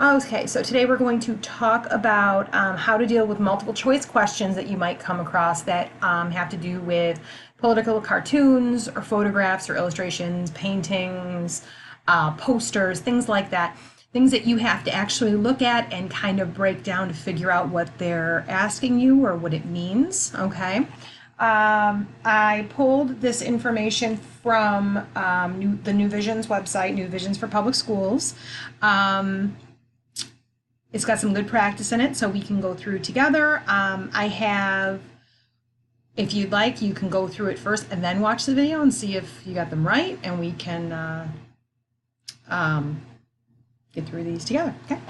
Okay, so today we're going to talk about how to deal with multiple choice questions that you might come across that have to do with political cartoons or photographs or illustrations, paintings, posters, things like that. Things that you have to actually look at and kind of break down to figure out what they're asking you or what it means. Okay. I pulled this information from the New Visions website, New Visions for Public Schools. It's got some good practice in it, so we can go through together. I have, if you'd like, you can go through it first and then watch the video and see if you got them right, and we can get through these together. Okay.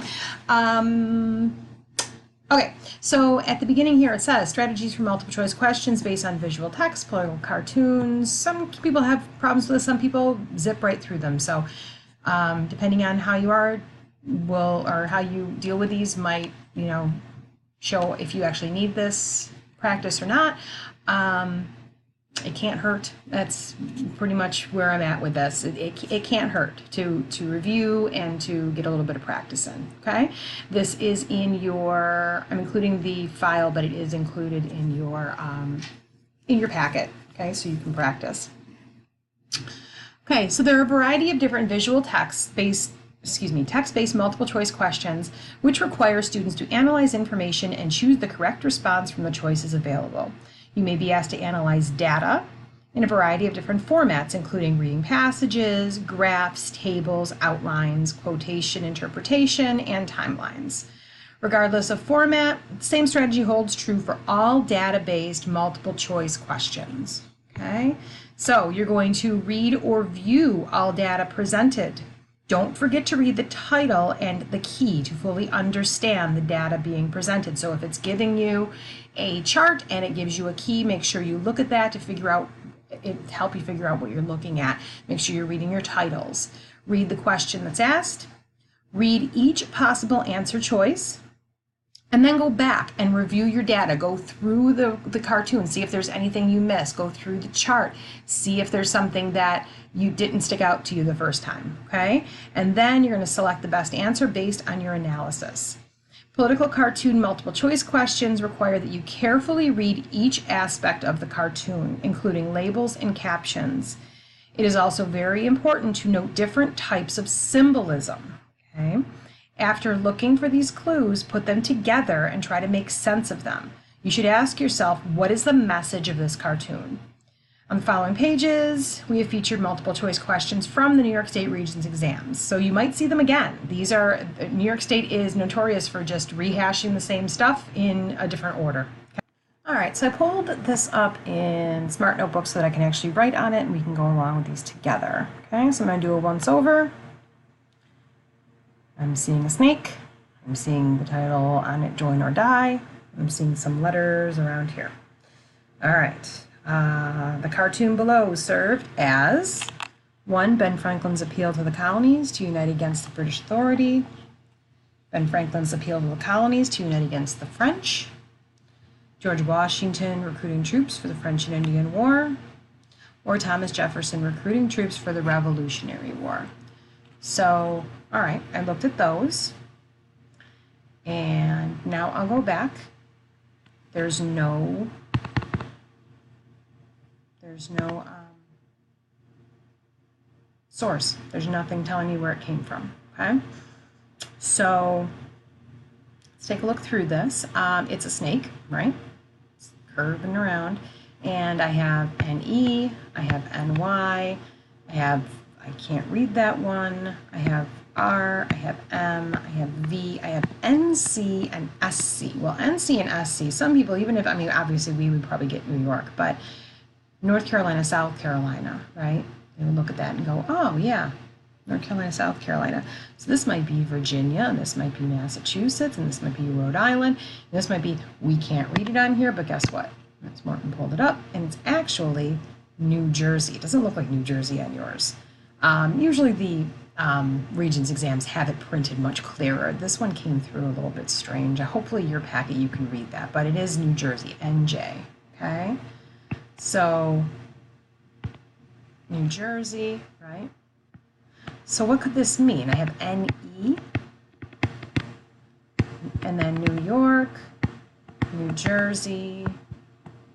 Okay, so at the beginning here it says strategies for multiple choice questions based on visual text, political cartoons. Some people have problems with this, some people zip right through them. So depending on how you are, or how you deal with these might, show if you actually need this practice or not. It can't hurt. That's pretty much where I'm at with this. It can't hurt to review and to get a little bit of practice in. Okay, this is in your. I'm including the file, but it is included in your packet. Okay, so you can practice. Okay, so there are a variety of different visual text-based multiple choice questions which require students to analyze information and choose the correct response from the choices available. You may be asked to analyze data in a variety of different formats, including reading passages, graphs, tables, outlines, quotation, interpretation, and timelines. Regardless of format, the same strategy holds true for all data-based multiple choice questions. Okay, so you're going to read or view all data presented. Don't forget to read the title and the key to fully understand the data being presented. So if it's giving you a chart and it gives you a key, make sure you look at that to help you figure out what you're looking at. Make sure you're reading your titles. Read the question that's asked. Read each possible answer choice. And then go back and review your data. Go through the cartoon, see if there's anything you missed. Go through the chart, see if there's something that you didn't stick out to you the first time, okay? And then you're going to select the best answer based on your analysis. Political cartoon multiple choice questions require that you carefully read each aspect of the cartoon, including labels and captions. It is also very important to note different types of symbolism, okay? After looking for these clues, put them together and try to make sense of them. You should ask yourself, what is the message of this cartoon? On the following pages, we have featured multiple choice questions from the New York State Regents exams. So you might see them again. New York State is notorious for just rehashing the same stuff in a different order. Okay. All right, so I pulled this up in Smart Notebook so that I can actually write on it and we can go along with these together. Okay, so I'm going to do a once over. I'm seeing a snake. I'm seeing the title on it, Join or Die. I'm seeing some letters around here. All right. The cartoon below served as 1. Ben Franklin's appeal to the colonies to unite against the British authority. Ben Franklin's appeal to the colonies to unite against the French. George Washington recruiting troops for the French and Indian War. Or Thomas Jefferson recruiting troops for the Revolutionary War. So, all right, I looked at those. And now I'll go back. There's no source. There's nothing telling me where it came from, okay? So let's take a look through this. It's a snake, right? It's curving around. And I have NE, I have NY, I can't read that one, I have R, I have M, I have V, I have NC and SC. Well, NC and SC, some people, obviously we would probably get New York, but North Carolina, South Carolina, right? They would look at that and go, oh yeah, North Carolina, South Carolina. So this might be Virginia, and this might be Massachusetts, and this might be Rhode Island, and this might be, we can't read it on here, but guess what? It's Morton pulled it up, and it's actually New Jersey. It doesn't look like New Jersey on yours. Usually the Regents exams have it printed much clearer. This one came through a little bit strange. Hopefully your packet you can read that, but it is New Jersey, NJ, okay? So, New Jersey, right? So what could this mean? I have NE, And then New York, New Jersey,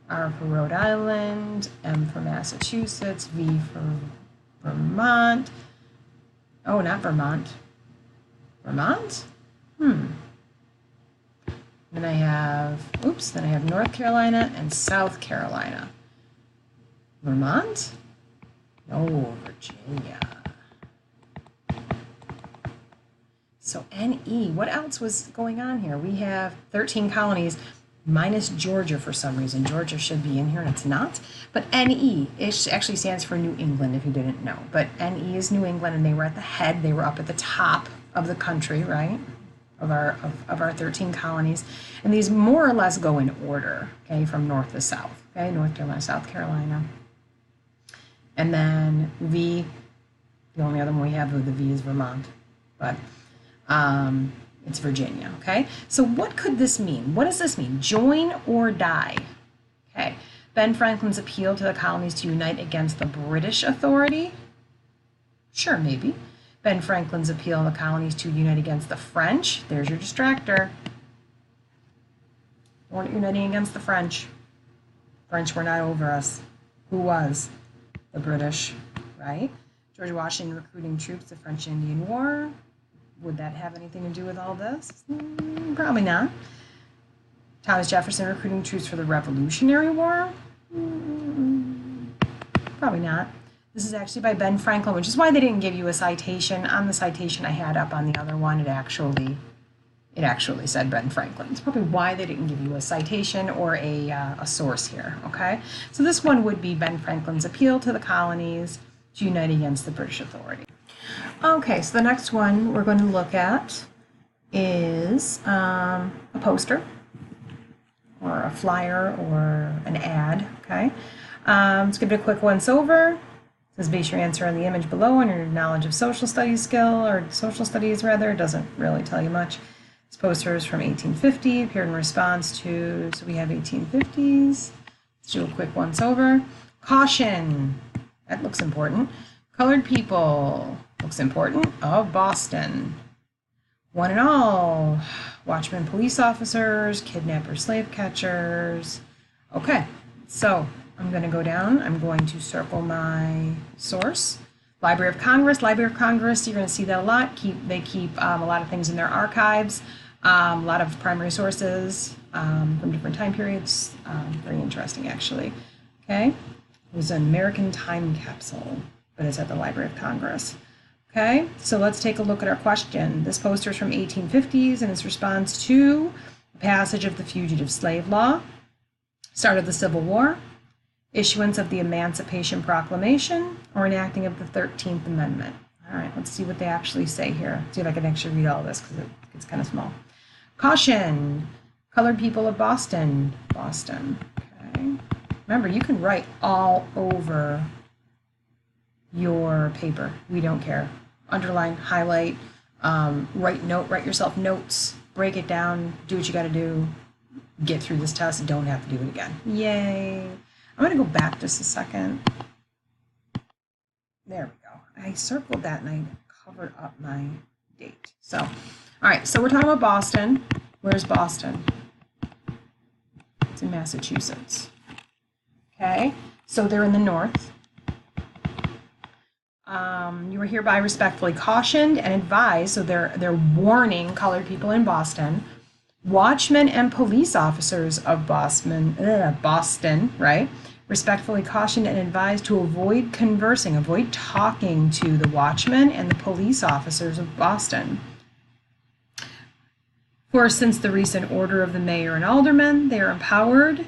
R for Rhode Island, M for Massachusetts, V for Vermont. Oh, not Vermont. Vermont? Then I have North Carolina and South Carolina. Vermont? No, Virginia. So NE, what else was going on here? We have 13 colonies minus Georgia for some reason. Georgia should be in here and it's not. But NE, it actually stands for New England if you didn't know. But NE is New England and they were at the head, they were up at the top of the country, right? Of our 13 colonies. And these more or less go in order, okay, from north to south, okay? North Carolina, South Carolina. And then V, the only other one we have with the V is Vermont. But it's Virginia, okay? So what could this mean? What does this mean? Join or die. Okay. Ben Franklin's appeal to the colonies to unite against the British authority? Sure, maybe. Ben Franklin's appeal to the colonies to unite against the French? There's your distractor. We're not uniting against the French. French were not over us. Who was? The British, right? George Washington recruiting troops to French Indian War. Would that have anything to do with all this? Probably not. Thomas Jefferson recruiting troops for the Revolutionary War? Probably not. This is actually by Ben Franklin, which is why they didn't give you a citation. On the citation I had up on the other one, it actually said Ben Franklin. It's probably why they didn't give you a citation or a source here, okay? So this one would be Ben Franklin's appeal to the colonies to unite against the British authority. Okay, so the next one we're going to look at is a poster or a flyer or an ad, okay? Let's give it a quick once-over. It says base your answer on the image below on your knowledge of social studies skill, or social studies rather. It doesn't really tell you much. This poster is from 1850, appeared in response to, so we have 1850s. Let's do a quick once-over. Caution, that looks important. Colored people, looks important, of Boston. One and all, watchmen, police officers, kidnappers, slave catchers. Okay, so I'm going to go down. I'm going to circle my source. Library of Congress. Library of Congress, you're going to see that a lot. They keep a lot of things in their archives, a lot of primary sources from different time periods. Very interesting, actually. Okay, it was an American time capsule, but it's at the Library of Congress. Okay, so let's take a look at our question. This poster is from 1850s and its response to the passage of the Fugitive Slave Law, start of the Civil War, issuance of the Emancipation Proclamation, or enacting of the 13th Amendment. All right, let's see what they actually say here. See if I can actually read all this because it's kind of small. Caution, colored people of Boston. Boston, okay. Remember, you can write all over your paper. We don't care. Underline, highlight, write yourself notes, break it down, do what you got to do, get through this test, don't have to do it again. Yay. I'm going to go back just a second. There we go. I circled that and I covered up my date. So, all right, so we're talking about Boston. Where's Boston? It's in Massachusetts. Okay, so they're in the north. You are hereby respectfully cautioned and advised, so they're warning colored people in Boston, watchmen and police officers of Boston, right? Respectfully cautioned and advised to avoid conversing, avoid talking to the watchmen and the police officers of Boston. For since the recent order of the mayor and aldermen, they are empowered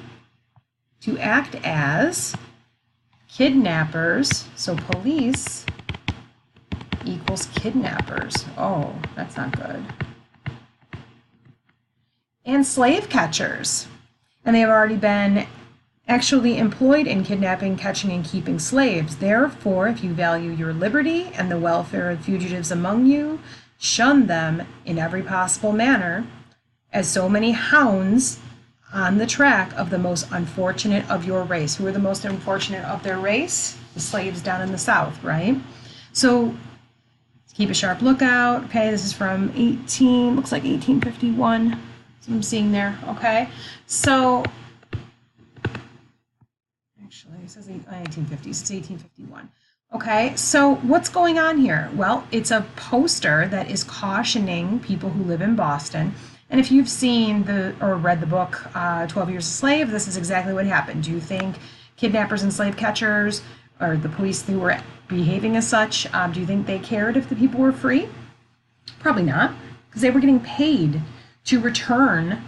to act as kidnappers, so police equals kidnappers. Oh, that's not good. And slave catchers. And they have already been actually employed in kidnapping, catching, and keeping slaves. Therefore, if you value your liberty and the welfare of fugitives among you, shun them in every possible manner, as so many hounds on the track of the most unfortunate of your race. Who are the most unfortunate of their race? The slaves down in the South, right? So keep a sharp lookout. Okay, this is from looks like 1851. So I'm seeing there, okay? So, actually, it says 1850s, it's 1851. Okay, so what's going on here? Well, it's a poster that is cautioning people who live in Boston. And if you've seen or read the book 12 Years a Slave, this is exactly what happened. Do you think kidnappers and slave catchers or the police who were behaving as such, do you think they cared if the people were free? Probably not, because they were getting paid to return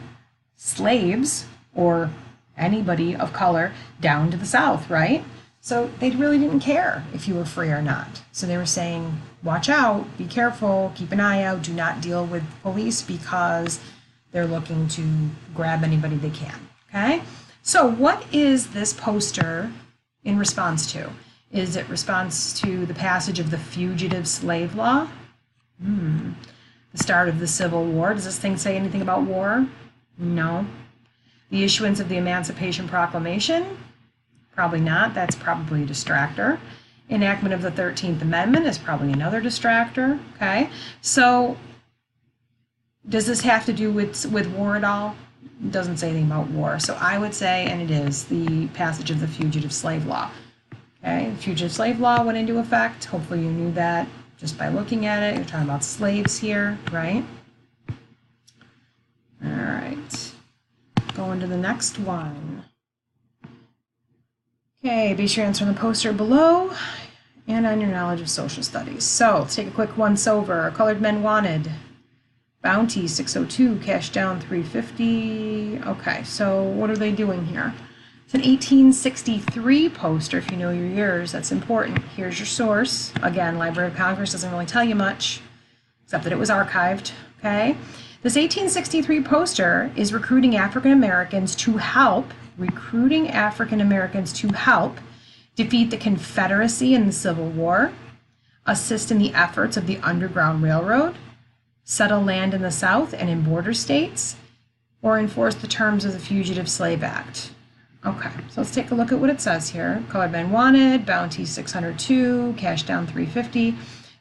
slaves or anybody of color down to the South, right? So they really didn't care if you were free or not. So they were saying, watch out, be careful, keep an eye out, do not deal with police because they're looking to grab anybody they can, okay? So what is this poster in response to? Is it response to the passage of the Fugitive Slave Law? The start of the Civil War. Does this thing say anything about war? No. The issuance of the Emancipation Proclamation? Probably not. That's probably a distractor. Enactment of the 13th Amendment is probably another distractor. Okay. So does this have to do with war at all? It doesn't say anything about war. So I would say, and it is, the passage of the Fugitive Slave Law. Okay. The Fugitive Slave Law went into effect. Hopefully you knew that just by looking at it. You're talking about slaves here, right? All right. Going to the next one. Okay, base your answer on the poster below and on your knowledge of social studies. So let's take a quick once over. Colored Men Wanted, Bounty 602, cash down 350. Okay, so what are they doing here? It's an 1863 poster, if you know your years, that's important. Here's your source. Again, Library of Congress doesn't really tell you much, except that it was archived, okay? This 1863 poster is recruiting African Americans to help defeat the Confederacy in the Civil War, assist in the efforts of the Underground Railroad, settle land in the South and in border states, or enforce the terms of the Fugitive Slave Act. Okay, so let's take a look at what it says here. Colored Men Wanted, Bounty 602, cash down 350,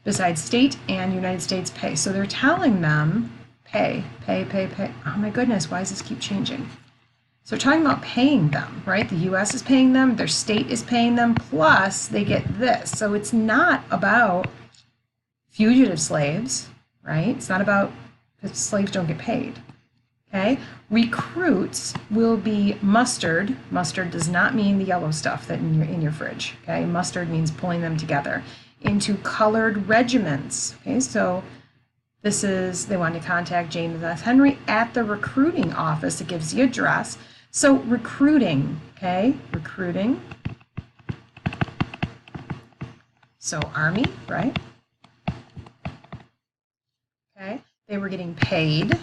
besides state and United States pay. So they're telling them pay. Oh my goodness, why does this keep changing? So we're talking about paying them, right? The U.S. is paying them, their state is paying them, plus they get this. So it's not about fugitive slaves, right? It's not about because slaves don't get paid, okay? Recruits will be mustered. Mustard does not mean the yellow stuff that in your fridge, okay? Mustard means pulling them together into colored regiments, okay? So this is, they want to contact James S. Henry at the recruiting office. It gives the address. So recruiting, okay, recruiting. So Army, right? Okay, they were getting paid.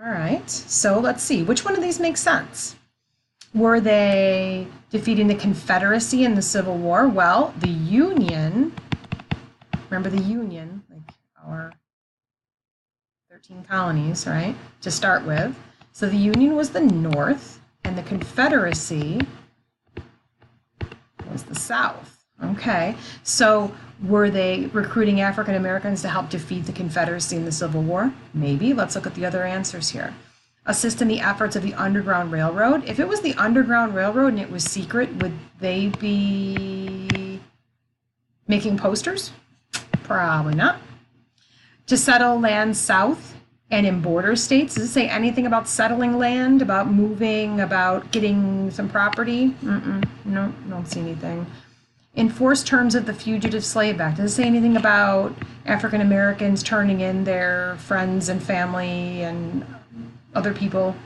All right, so let's see, which one of these makes sense? Were they defeating the Confederacy in the Civil War? Well, the Union, remember the Union, like our 13 colonies, right, to start with. So the Union was the North, and the Confederacy was the South. Okay, so were they recruiting African Americans to help defeat the Confederacy in the Civil War? Maybe. Let's look at the other answers here. Assist in the efforts of the Underground Railroad. If it was the Underground Railroad and it was secret, would they be making posters? Probably not. To settle land south and in border states. Does it say anything about settling land, about moving, about getting some property? No, don't see anything. Enforce terms of the Fugitive Slave Act. Does it say anything about African Americans turning in their friends and family and other people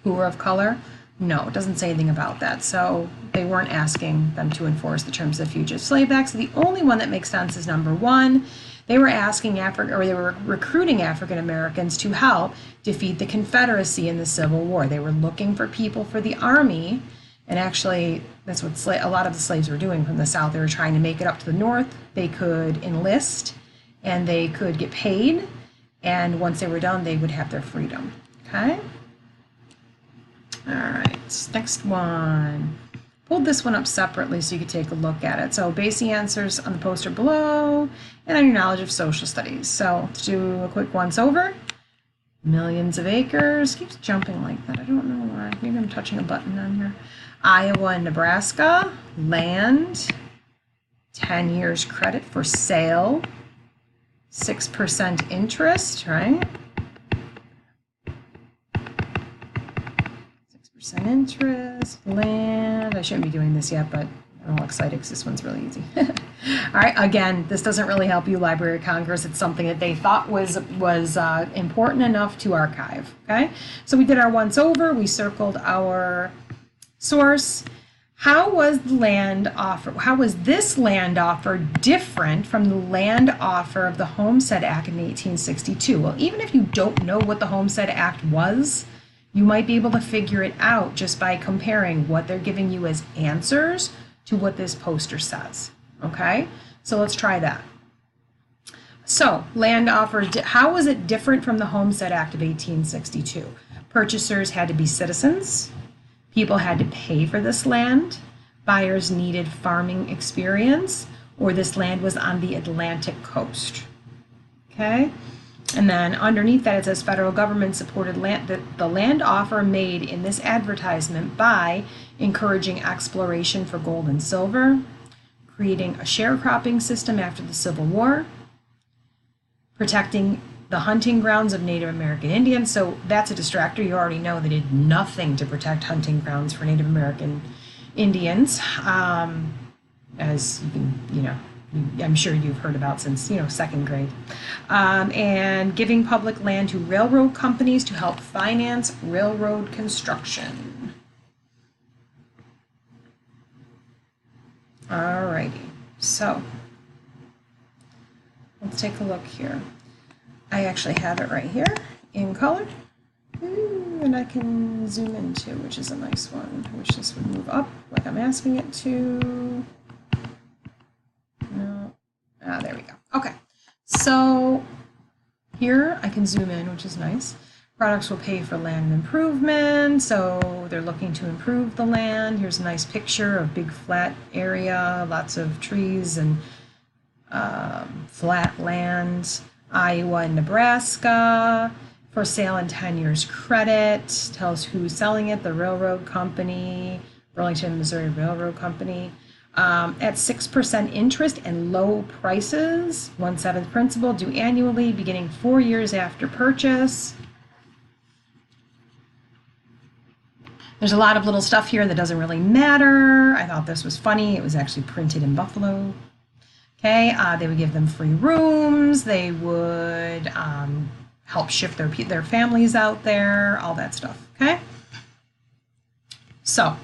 who were of color? No, it doesn't say anything about that. So they weren't asking them to enforce the terms of the Fugitive Slave Act. So the only one that makes sense is number one. They were asking they were recruiting African Americans to help defeat the Confederacy in the Civil War. They were looking for people for the Army, and actually that's what a lot of the slaves were doing from the South. They were trying to make it up to the North. They could enlist, and they could get paid, and once they were done, they would have their freedom. Okay? All right, next one. pulled this one up separately so you could take a look at it. So base the answers on the poster below and on your knowledge of social studies. So let's do a quick once over. Millions of acres. Keeps jumping like that. I don't know why. Maybe I'm touching a button on here. Iowa and Nebraska. Land. 10 years credit for sale. 6% interest, right? 6% interest, land. I shouldn't be doing this yet, but I'm all excited because this one's really easy. All right, again, this doesn't really help you, Library of Congress. It's something that they thought was important enough to archive, okay? So we did our once over. We circled our source. How was this land offer different from the land offer of the Homestead Act in 1862? Well, even if you don't know what the Homestead Act was, you might be able to figure it out just by comparing what they're giving you as answers to what this poster says, okay? So let's try that. So, land offer, how was it different from the Homestead Act of 1862? Purchasers had to be citizens. People had to pay for this land. Buyers needed farming experience, or this land was on the Atlantic coast. Okay? And then underneath that it says federal government supported the land offer made in this advertisement by encouraging exploration for gold and silver, creating a sharecropping system after the Civil War, protecting the hunting grounds of Native American Indians. So that's a distractor. You already know they did nothing to protect hunting grounds for Native American Indians, as you can, I'm sure you've heard about since, second grade. And giving public land to railroad companies to help finance railroad construction. Alrighty, so let's take a look here. I actually have it right here in color, and I can zoom into, which is a nice one. I wish this would move up like I'm asking it to. No, there we go. Okay, so here I can zoom in, which is nice. Products will pay for land improvement, so they're looking to improve the land. Here's a nice picture of big flat area, lots of trees and flat land. Iowa and Nebraska, for sale in 10 years credit, tells who's selling it, the railroad company, Burlington, Missouri Railroad Company, at 6% interest and low prices, 1/7 principal due annually, beginning 4 years after purchase. There's a lot of little stuff here that doesn't really matter. I thought this was funny. It was actually printed in Buffalo. Okay, they would give them free rooms. They would help ship their families out there, all that stuff. Okay, so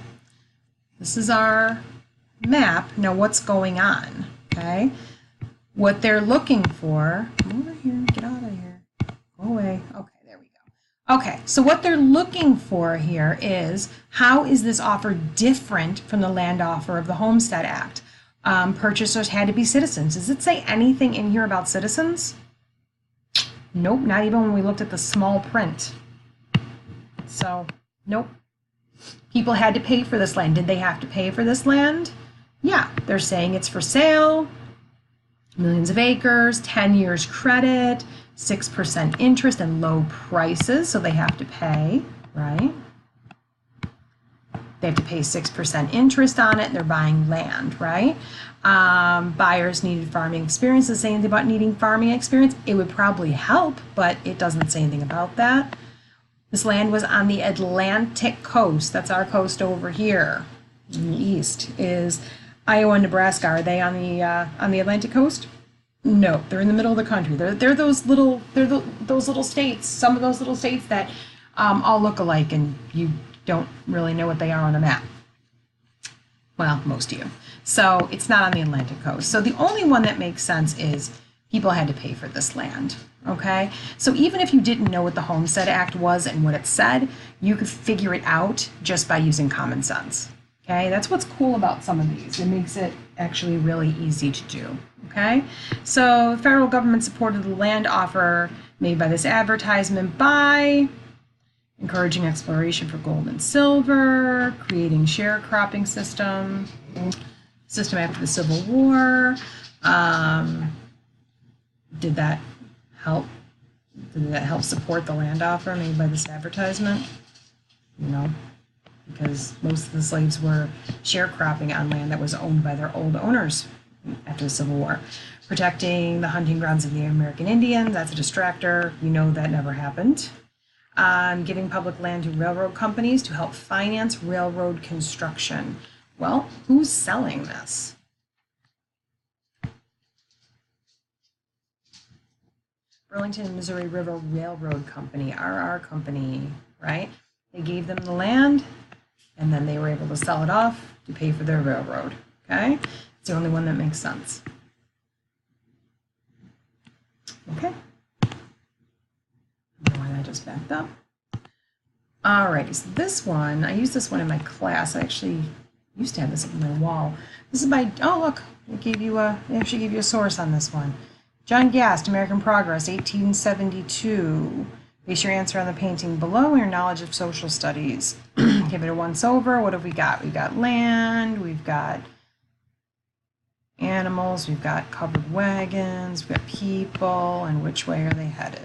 this is our map. Now, what's going on? Okay, what they're looking for. Come over here. Get out of here. Go away. Okay, there we go. Okay, so what they're looking for here is how is this offer different from the land offer of the Homestead Act? Purchasers had to be citizens. Does it say anything in here about citizens? Nope, not even when we looked at the small print. So, nope. People had to pay for this land. Did they have to pay for this land? Yeah, they're saying it's for sale, millions of acres, 10 years credit, 6% interest and low prices, so they have to pay, right? They have to pay 6% interest on it, and they're buying land, right? Buyers needed farming experience. Does it say anything about needing farming experience? It would probably help, but it doesn't say anything about that. This land was on the Atlantic coast. That's our coast over here. In the east is Iowa and Nebraska. Are they on the Atlantic coast? No, they're in the middle of the country. They're those little states. Some of those little states that all look alike, and you don't really know what they are on a map. Well, most of you. So it's not on the Atlantic coast. So the only one that makes sense is people had to pay for this land, okay? So even if you didn't know what the Homestead Act was and what it said, you could figure it out just by using common sense, okay? That's what's cool about some of these. It makes it actually really easy to do, okay? So the federal government supported the land offer made by this advertisement by encouraging exploration for gold and silver, creating sharecropping system after the Civil War. Did that help? Did that help support the land offer made by this advertisement? No, because most of the slaves were sharecropping on land that was owned by their old owners after the Civil War. Protecting the hunting grounds of the American Indians, that's a distractor. You know that never happened. Giving public land to railroad companies to help finance railroad construction. Well, who's selling this? Burlington Missouri River Railroad Company, RR Company, right? They gave them the land, and then they were able to sell it off to pay for their railroad, okay? It's the only one that makes sense. Okay. I don't know why that just backed up. Alrighty, so this one, I used this one in my class. I actually used to have this up on my wall. This is by, oh look, they actually gave you a source on this one. John Gast, American Progress, 1872. Base your answer on the painting below and your knowledge of social studies. Give it a once over. What have we got? We've got land, we've got animals, we've got covered wagons, we've got people, and which way are they headed?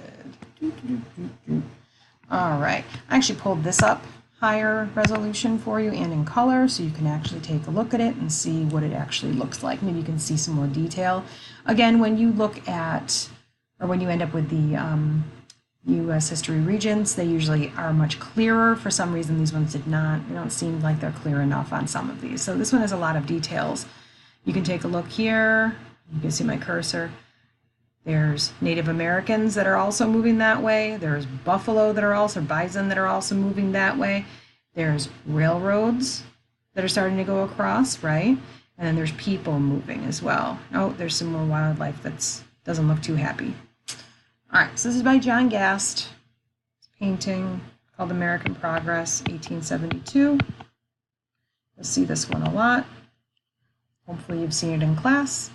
All right, I actually pulled this up higher resolution for you and in color, so you can actually take a look at it and see what it actually looks like. Maybe you can see some more detail. Again, when you look at, or when you end up with the U.S. history regents, they usually are much clearer. For some reason, these ones did not. They don't seem like they're clear enough on some of these. So this one has a lot of details. You can take a look here. You can see my cursor. There's Native Americans that are also moving that way. There's buffalo that are also, bison that are also moving that way. There's railroads that are starting to go across, right? And then there's people moving as well. Oh, there's some more wildlife that doesn't look too happy. All right, so this is by John Gast. It's a painting called American Progress, 1872. You'll see this one a lot. Hopefully you've seen it in class.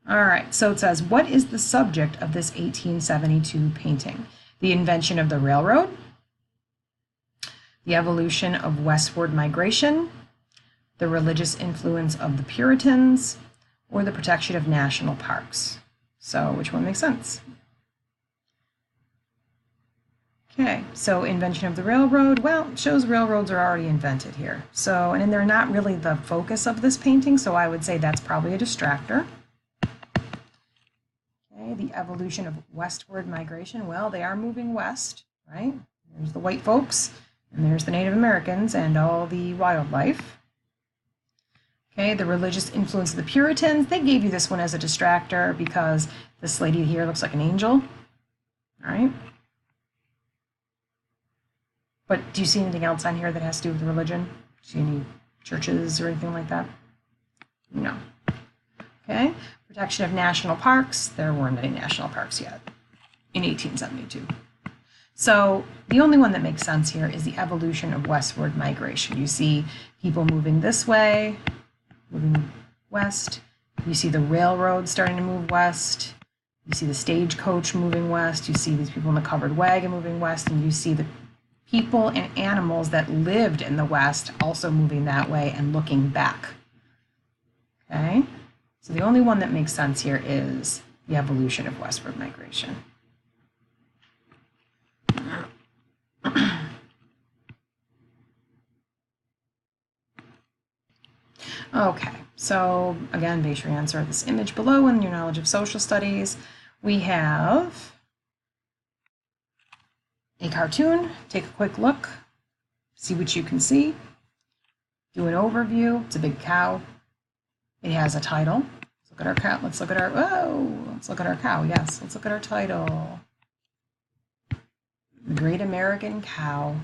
All right, so it says, what is the subject of this 1872 painting? The invention of the railroad, the evolution of westward migration, the religious influence of the Puritans, or the protection of national parks. So which one makes sense? Okay, so invention of the railroad, well, it shows railroads are already invented here. So, and they're not really the focus of this painting, so I would say that's probably a distractor. The evolution of westward migration. Well, they are moving west, right? There's the white folks, and there's the Native Americans and all the wildlife. Okay, the religious influence of the Puritans. They gave you this one as a distractor because this lady here looks like an angel. All right. But do you see anything else on here that has to do with religion? See any churches or anything like that? No. Okay. Protection of national parks. There weren't any national parks yet in 1872. So the only one that makes sense here is the evolution of westward migration. You see people moving this way, moving west. You see the railroad starting to move west. You see the stagecoach moving west. You see these people in the covered wagon moving west, and you see the people and animals that lived in the west also moving that way and looking back. Okay? So the only one that makes sense here is the evolution of westward migration. Okay, so again, base your answer at this image below in your knowledge of social studies. We have a cartoon. Take a quick look, see what you can see. Do an overview. It's a big cow. It has a title. Let's look at our cow. Let's look at our, whoa, let's look at our cow. Yes, let's look at our title. The Great American Cow.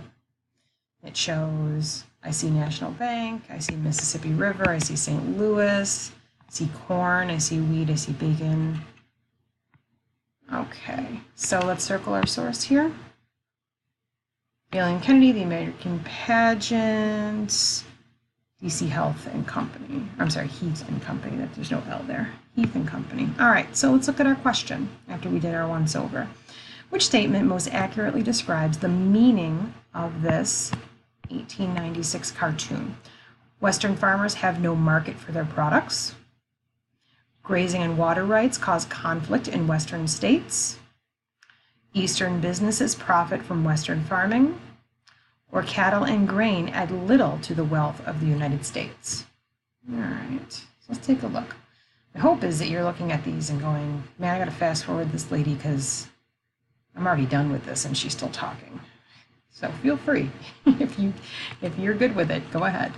It shows, I see National Bank, I see Mississippi River, I see St. Louis, I see corn, I see wheat, I see bacon. Okay, so let's circle our source here. Bailey and Kennedy, the American Pageant, DC Health and Company. I'm sorry, Heath and Company. There's no L there. Heath and Company. All right, so let's look at our question after we did our once over. Which statement most accurately describes the meaning of this 1896 cartoon? Western farmers have no market for their products. Grazing and water rights cause conflict in Western states. Eastern businesses profit from Western farming. Or cattle and grain add little to the wealth of the United States. All right, so let's take a look. My hope is that you're looking at these and going, man, I gotta fast forward this lady because I'm already done with this and she's still talking. So feel free. if you're good with it, go ahead.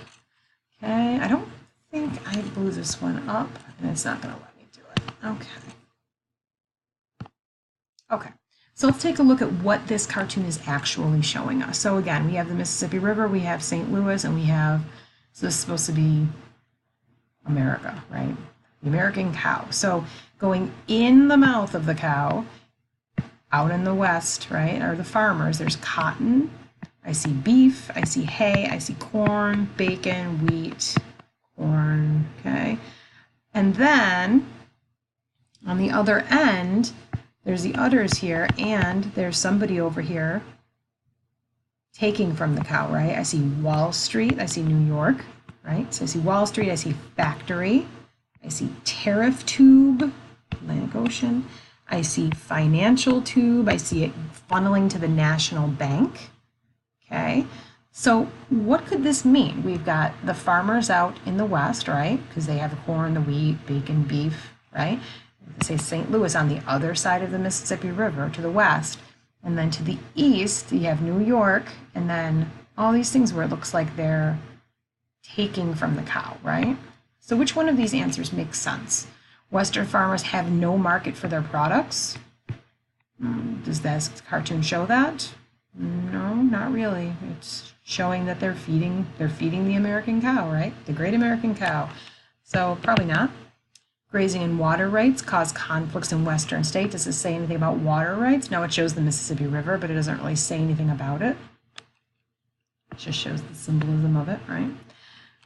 Okay, I don't think I blew this one up and it's not gonna let me do it. Okay, so let's take a look at what this cartoon is actually showing us. So again, we have the Mississippi River, we have St. Louis, and we have, so this is supposed to be America, right? The American cow. So going in the mouth of the cow, out in the west, right, are the farmers. There's cotton, I see beef, I see hay, I see corn, bacon, wheat, corn, okay? And then on the other end, there's the udders here, and there's somebody over here taking from the cow, right? I see Wall Street, I see New York, right? So I see Wall Street, I see factory, I see tariff tube, Atlantic Ocean, I see financial tube, I see it funneling to the national bank, okay? So what could this mean? We've got the farmers out in the west, right? Because they have the corn, the wheat, bacon, beef, right? Say St. Louis on the other side of the Mississippi River to the west. And then to the east, you have New York, and then all these things where it looks like they're taking from the cow, right? So which one of these answers makes sense? Western farmers have no market for their products. Does this cartoon show that? No, not really. It's showing that they're feeding the American cow, right? The great American cow. So probably not. Grazing and water rights cause conflicts in Western states. Does it say anything about water rights? No, it shows the Mississippi River, but it doesn't really say anything about it. It just shows the symbolism of it, right?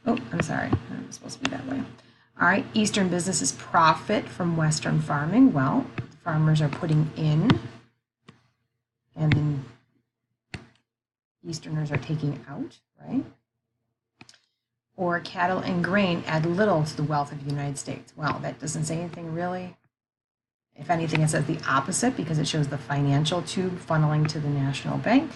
Oh, I'm sorry. It's supposed to be that way. All right, Eastern businesses profit from Western farming. Well, farmers are putting in, and then Easterners are taking out, right? Or cattle and grain add little to the wealth of the United States. Well, that doesn't say anything really. If anything, it says the opposite because it shows the financial tube funneling to the national bank.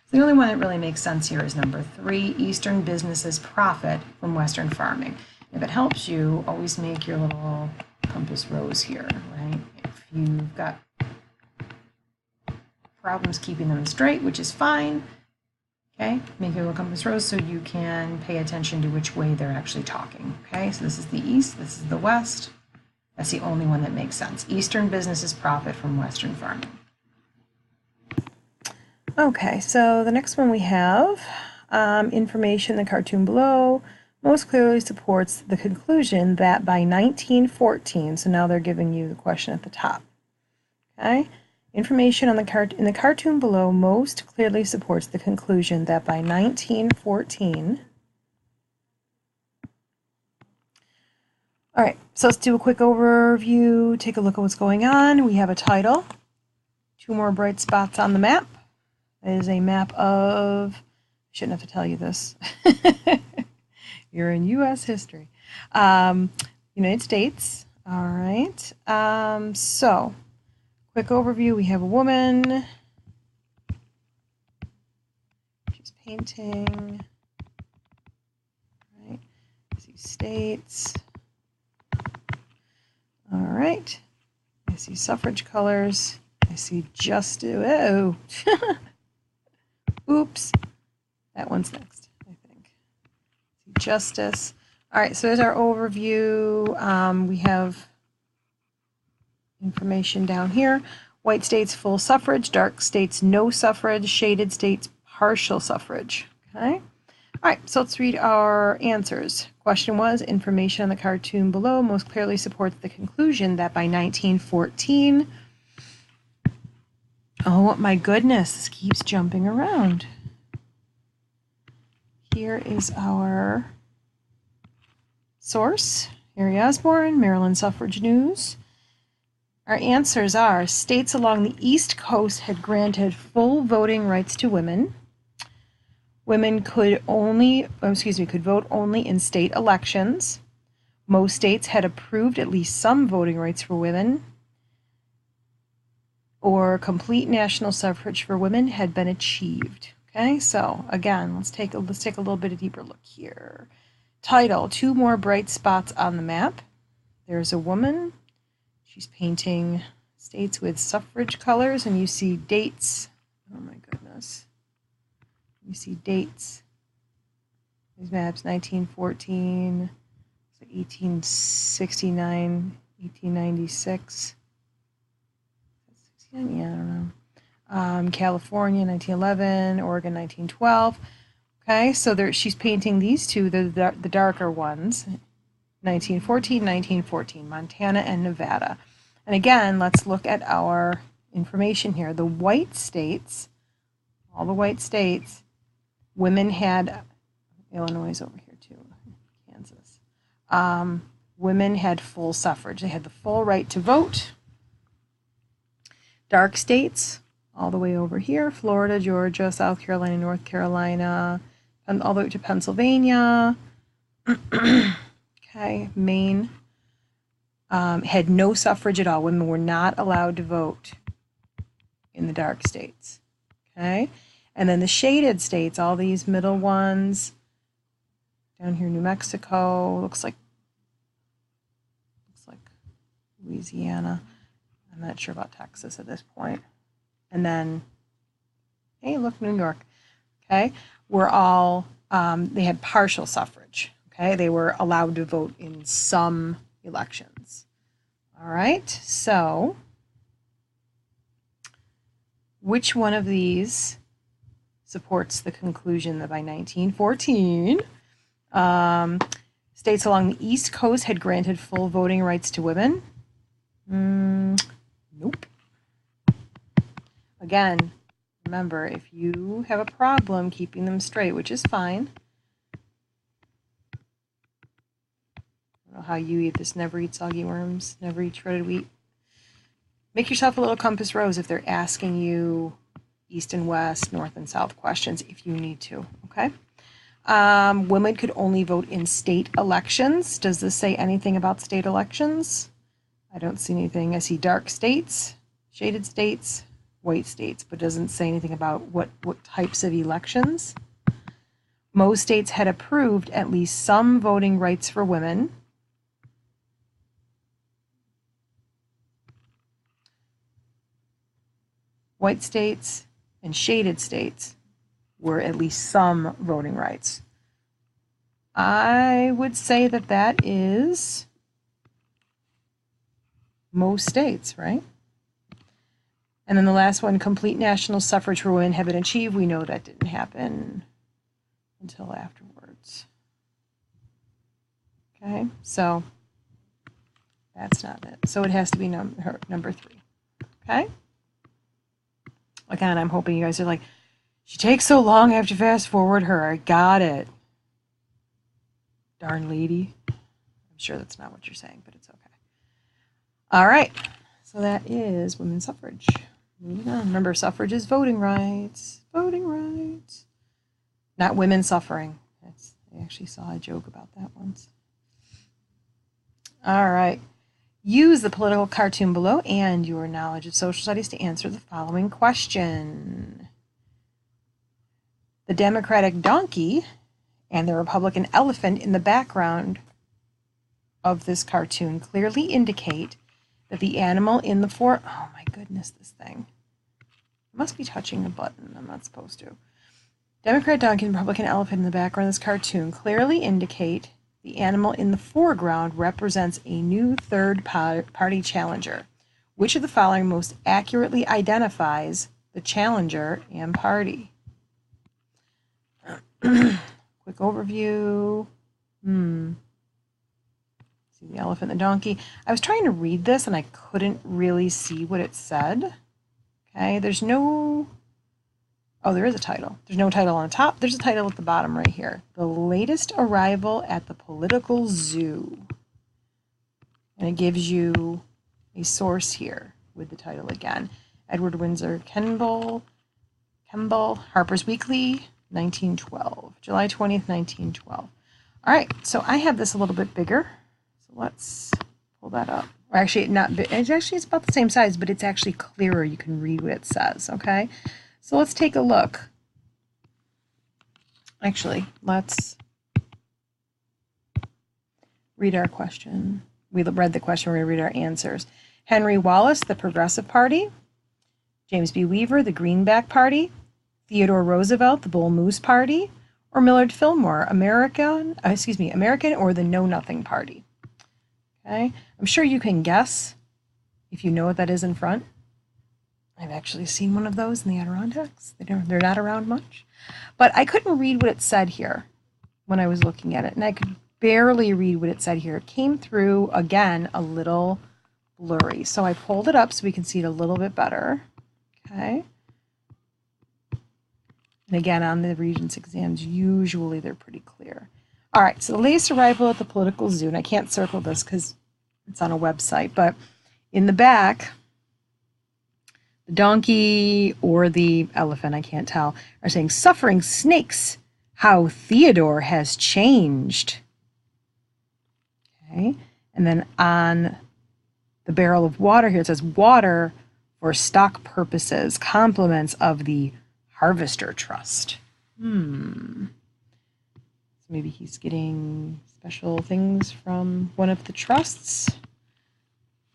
So the only one that really makes sense here is number 3, Eastern businesses profit from Western farming. If it helps you, always make your little compass rose here, right? If you've got problems keeping them straight, which is fine, okay, make your little compass rose so you can pay attention to which way they're actually talking, okay? So this is the east, this is the west. That's the only one that makes sense. Eastern businesses profit from Western farming. Okay, so the next one we have, information in the cartoon below most clearly supports the conclusion that by 1914, so now they're giving you the question at the top, okay? Information on in the cartoon below most clearly supports the conclusion that by 1914, all right, so let's do a quick overview, take a look at what's going on. We have a title, 2 more bright spots on the map. That is a map of, shouldn't have to tell you this. You're in U.S. history. United States, all right. So, quick overview, we have a woman. She's painting, right? I see states. All right. I see suffrage colors. I see justice. Oh. Oops. That one's next, I think. Justice. All right, so there's our overview. We have information down here. White states full suffrage, dark states no suffrage, shaded states partial suffrage. Okay. All right, so let's read our answers. Question was, information on the cartoon below most clearly supports the conclusion that by 1914, oh my goodness, this keeps jumping around. Here is our source, Harry Osborne, Maryland Suffrage News. Our answers are states along the East Coast had granted full voting rights to women. Women could vote only in state elections. Most states had approved at least some voting rights for women, or complete national suffrage for women had been achieved. Okay, so again, let's take a little bit of deeper look here. Title: two more bright spots on the map. There's a woman. She's painting states with suffrage colors, and you see dates. Oh my goodness. You see dates. These maps: 1914, 1869, 1896. Yeah, I don't know. California, 1911, Oregon, 1912. Okay, so she's painting these two, the darker ones, 1914, 1914, Montana and Nevada. And again, let's look at our information here. The white states, all the white states, women had, Illinois is over here too, Kansas. Women had full suffrage. They had the full right to vote. Dark states, all the way over here, Florida, Georgia, South Carolina, North Carolina, and all the way to Pennsylvania. Okay, Maine had no suffrage at all. Women were not allowed to vote in the dark states. Okay, and then the shaded states, all these middle ones, down here, New Mexico, looks like Louisiana. I'm not sure about Texas at this point. And then, hey, look, New York. Okay, were all, they had partial suffrage. Okay, they were allowed to vote in some elections. All right, so which one of these supports the conclusion that by 1914, states along the East Coast had granted full voting rights to women? Nope. Again, remember, if you have a problem keeping them straight, which is fine. I don't know how you eat this. Never eat soggy worms, never eat shredded wheat. Make yourself a little compass rose if they're asking you east and west, north and south questions if you need to, okay? Women could only vote in state elections. Does this say anything about state elections? I don't see anything. I see dark states, shaded states, white states, but doesn't say anything about what types of elections. Most states had approved at least some voting rights for women. White states and shaded states were at least some voting rights. I would say that that is most states, right? And then the last one, complete national suffrage for women had been achieved. We know that didn't happen until afterwards. Okay, so that's not it. So it has to be number 3. Okay? Again, I'm hoping you guys are like, she takes so long, I have to fast forward her. I got it. Darn lady. I'm sure that's not what you're saying, but it's okay. All right, so that is women's suffrage. Moving on. Remember, suffrage is voting rights. Voting rights. Not women suffering. I actually saw a joke about that once. All right. Use the political cartoon below and your knowledge of social studies to answer the following question. The Democratic donkey and the Republican elephant in the background of this cartoon clearly indicate that the animal in the oh my goodness, this thing. I must be touching a button. I'm not supposed to. Democrat donkey and Republican elephant in the background of this cartoon clearly indicate the animal in the foreground represents a new third-party challenger. Which of the following most accurately identifies the challenger and party? Quick overview. See the elephant and the donkey. I was trying to read this and I couldn't really see what it said. Okay, there's no... Oh, there is a title. There's no title on the top. There's a title at the bottom right here. The latest arrival at the political zoo. And it gives you a source here with the title again. Edward Windsor Kemble, Harper's Weekly, 1912, July 20th, 1912. All right, so I have this a little bit bigger. So let's pull that up. Or actually, it's about the same size, but it's actually clearer. You can read what it says, okay? So let's take a look. Actually, let's read our question. We read the question, we're going to read our answers. Henry Wallace, the Progressive Party. James B. Weaver, the Greenback Party. Theodore Roosevelt, the Bull Moose Party. Or Millard Fillmore, American or the Know Nothing Party. Okay, I'm sure you can guess if you know what that is in front. I've actually seen one of those in the Adirondacks. They're not around much. But I couldn't read what it said here when I was looking at it, and I could barely read what it said here. It came through, again, a little blurry. So I pulled it up so we can see it a little bit better. Okay. And again, on the Regents exams, usually they're pretty clear. All right, so the latest arrival at the political zoo, and I can't circle this because it's on a website, but in the back, the donkey or the elephant, I can't tell, are saying, "Suffering snakes, how Theodore has changed." Okay, and then on the barrel of water here, it says, "Water for stock purposes, compliments of the Harvester Trust." So maybe he's getting special things from one of the trusts.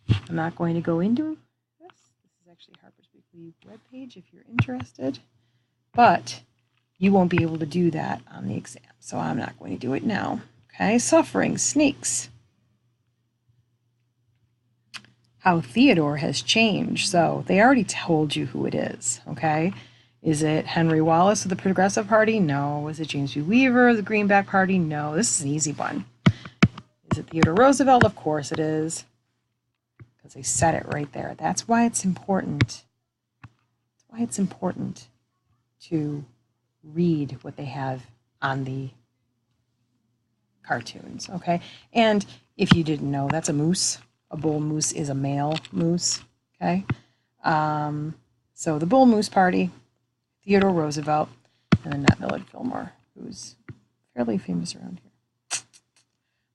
I'm not going to go into this. This is actually Harper's Weekly webpage if you're interested. But you won't be able to do that on the exam, so I'm not going to do it now. Okay, suffering snakes. How Theodore has changed. So they already told you who it is, okay? Is it Henry Wallace of the Progressive Party? No. Is it James B. Weaver of the Greenback Party? No. This is an easy one. Is it Theodore Roosevelt? Of course it is, because they said it right there. That's why it's important. That's why it's important to read what they have on the cartoons, okay? And if you didn't know, that's a moose. A bull moose is a male moose, okay? So the Bull Moose Party, Theodore Roosevelt, and then that Millard Fillmore, who's fairly famous around here.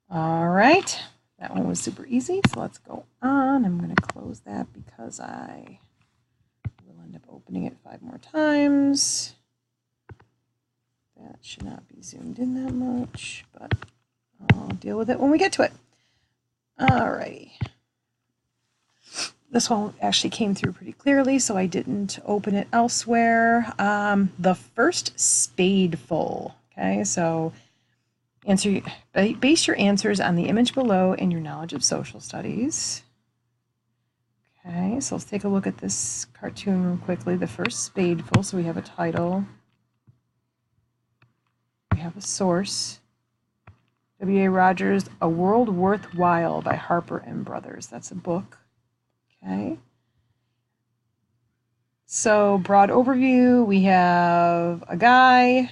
All right, that one was super easy, so let's go on. I'm going to close that because I will end up opening it 5 more times. That should not be zoomed in that much, but I'll deal with it when we get to it. All righty. This one actually came through pretty clearly, so I didn't open it elsewhere. The first spadeful. Okay, so base your answers on the image below and your knowledge of social studies. Okay, so let's take a look at this cartoon real quickly. The first spadeful. So we have a title. We have a source. W.A. Rogers, A World Worthwhile by Harper and Brothers. That's a book. Okay. So broad overview, we have a guy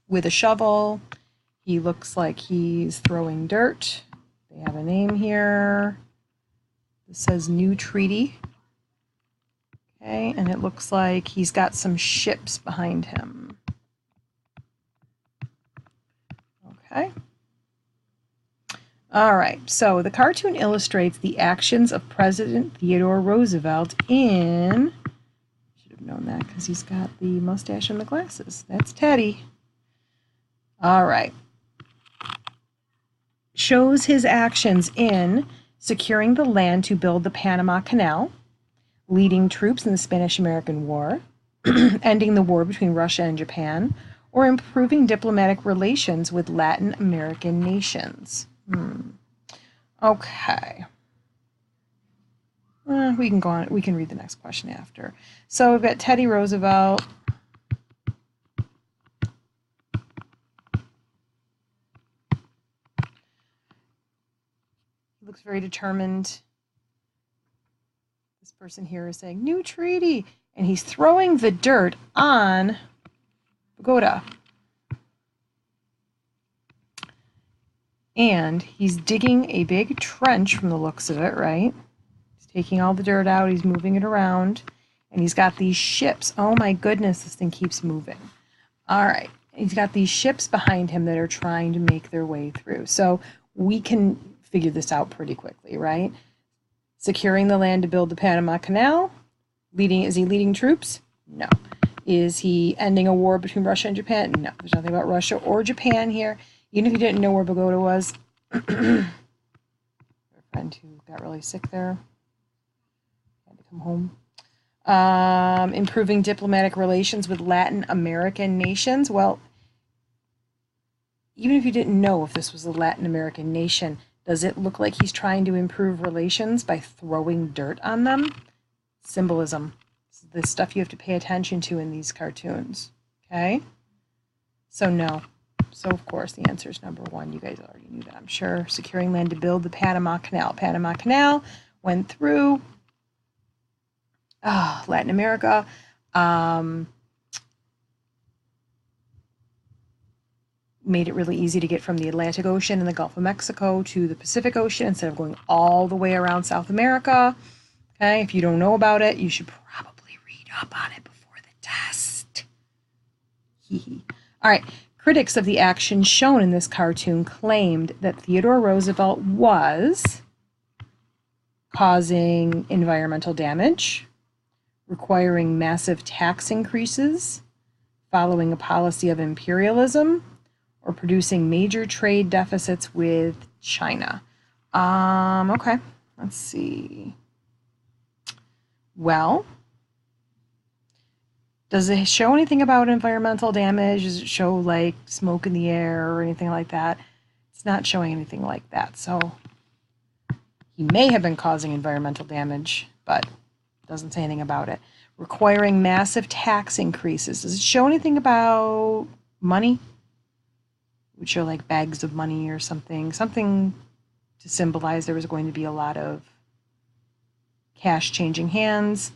with a shovel. He looks like he's throwing dirt. They have a name here. It says New Treaty. Okay, and it looks like he's got some ships behind him. Okay. All right, so the cartoon illustrates the actions of President Theodore Roosevelt in, should have known that because he's got the mustache and the glasses. That's Teddy. All right. Shows his actions in securing the land to build the Panama Canal, leading troops in the Spanish-American War, ending the war between Russia and Japan, or improving diplomatic relations with Latin American nations. Okay. We can go on. We can read the next question after. So we've got Teddy Roosevelt. He looks very determined. This person here is saying, New Treaty. And he's throwing the dirt on Bogota. And he's digging a big trench from the looks of it, right? He's taking all the dirt out, he's moving it around, and he's got these ships. Oh my goodness, this thing keeps moving. All right, he's got these ships behind him that are trying to make their way through. So we can figure this out pretty quickly, right? Securing the land to build the Panama Canal. Is he leading troops? No. Is he ending a war between Russia and Japan? No. There's nothing about Russia or Japan here. Even if you didn't know where Bogota was. A friend who got really sick there. Had to come home. Improving diplomatic relations with Latin American nations. Well, even if you didn't know if this was a Latin American nation, does it look like he's trying to improve relations by throwing dirt on them? Symbolism. This is the stuff you have to pay attention to in these cartoons. Okay? So no. So of course the answer is number 1. You guys already knew that, I'm sure. Securing land to build the Panama Canal. Panama Canal went through Latin America. Made it really easy to get from the Atlantic Ocean and the Gulf of Mexico to the Pacific Ocean instead of going all the way around South America. Okay, if you don't know about it, you should probably read up on it before the test. All right, critics of the action shown in this cartoon claimed that Theodore Roosevelt was causing environmental damage, requiring massive tax increases, following a policy of imperialism, or producing major trade deficits with China. Okay, let's see. Well, does it show anything about environmental damage? Does it show like smoke in the air or anything like that? It's not showing anything like that. So he may have been causing environmental damage, but it doesn't say anything about it. Requiring massive tax increases. Does it show anything about money? It would show like bags of money or something to symbolize there was going to be a lot of cash changing hands.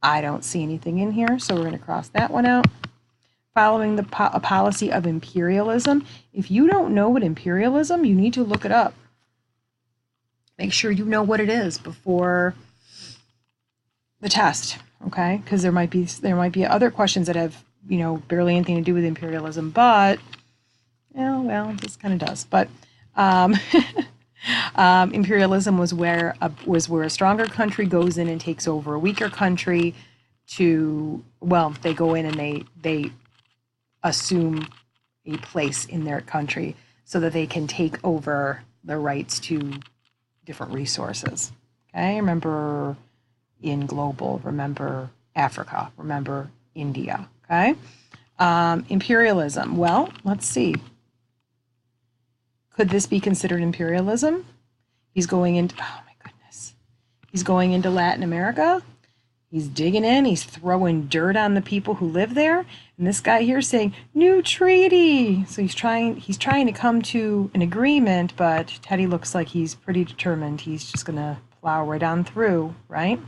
I don't see anything in here, so we're going to cross that one out. Following a policy of imperialism. If you don't know what imperialism, you need to look it up. Make sure you know what it is before the test, okay? Because there might be other questions that have barely anything to do with imperialism, but well, this kind of does. But imperialism was where a stronger country goes in and takes over a weaker country they go in and they assume a place in their country so that they can take over the rights to different resources. Okay, remember in global, remember Africa, remember India. Okay, imperialism. Well, let's see. Could this be considered imperialism? He's going into, oh my goodness. He's going into Latin America. He's digging in. He's throwing dirt on the people who live there. And this guy here is saying, new treaty. So he's trying to come to an agreement, but Teddy looks like he's pretty determined. He's just going to plow right on through, right?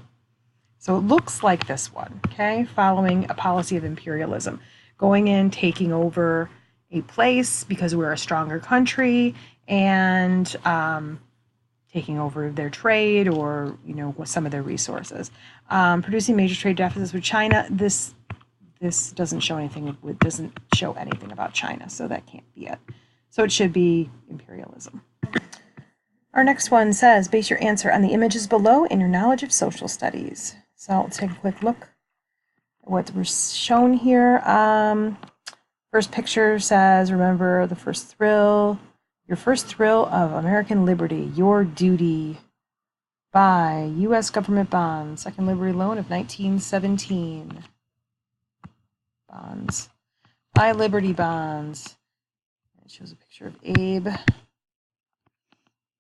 So it looks like this one, okay? Following a policy of imperialism. Going in, taking over a place because we're a stronger country, and taking over their trade or some of their resources. Producing major trade deficits with China. This doesn't show anything. It doesn't show anything about China, so that can't be it. So it should be imperialism. Our next one says, base your answer on the images below and your knowledge of social studies. So let's take a quick look at what we're shown here. First picture says, remember the first thrill, your first thrill of American liberty, your duty, by U.S. government bonds, Second Liberty Loan of 1917. Bonds. Buy Liberty bonds. It shows a picture of Abe.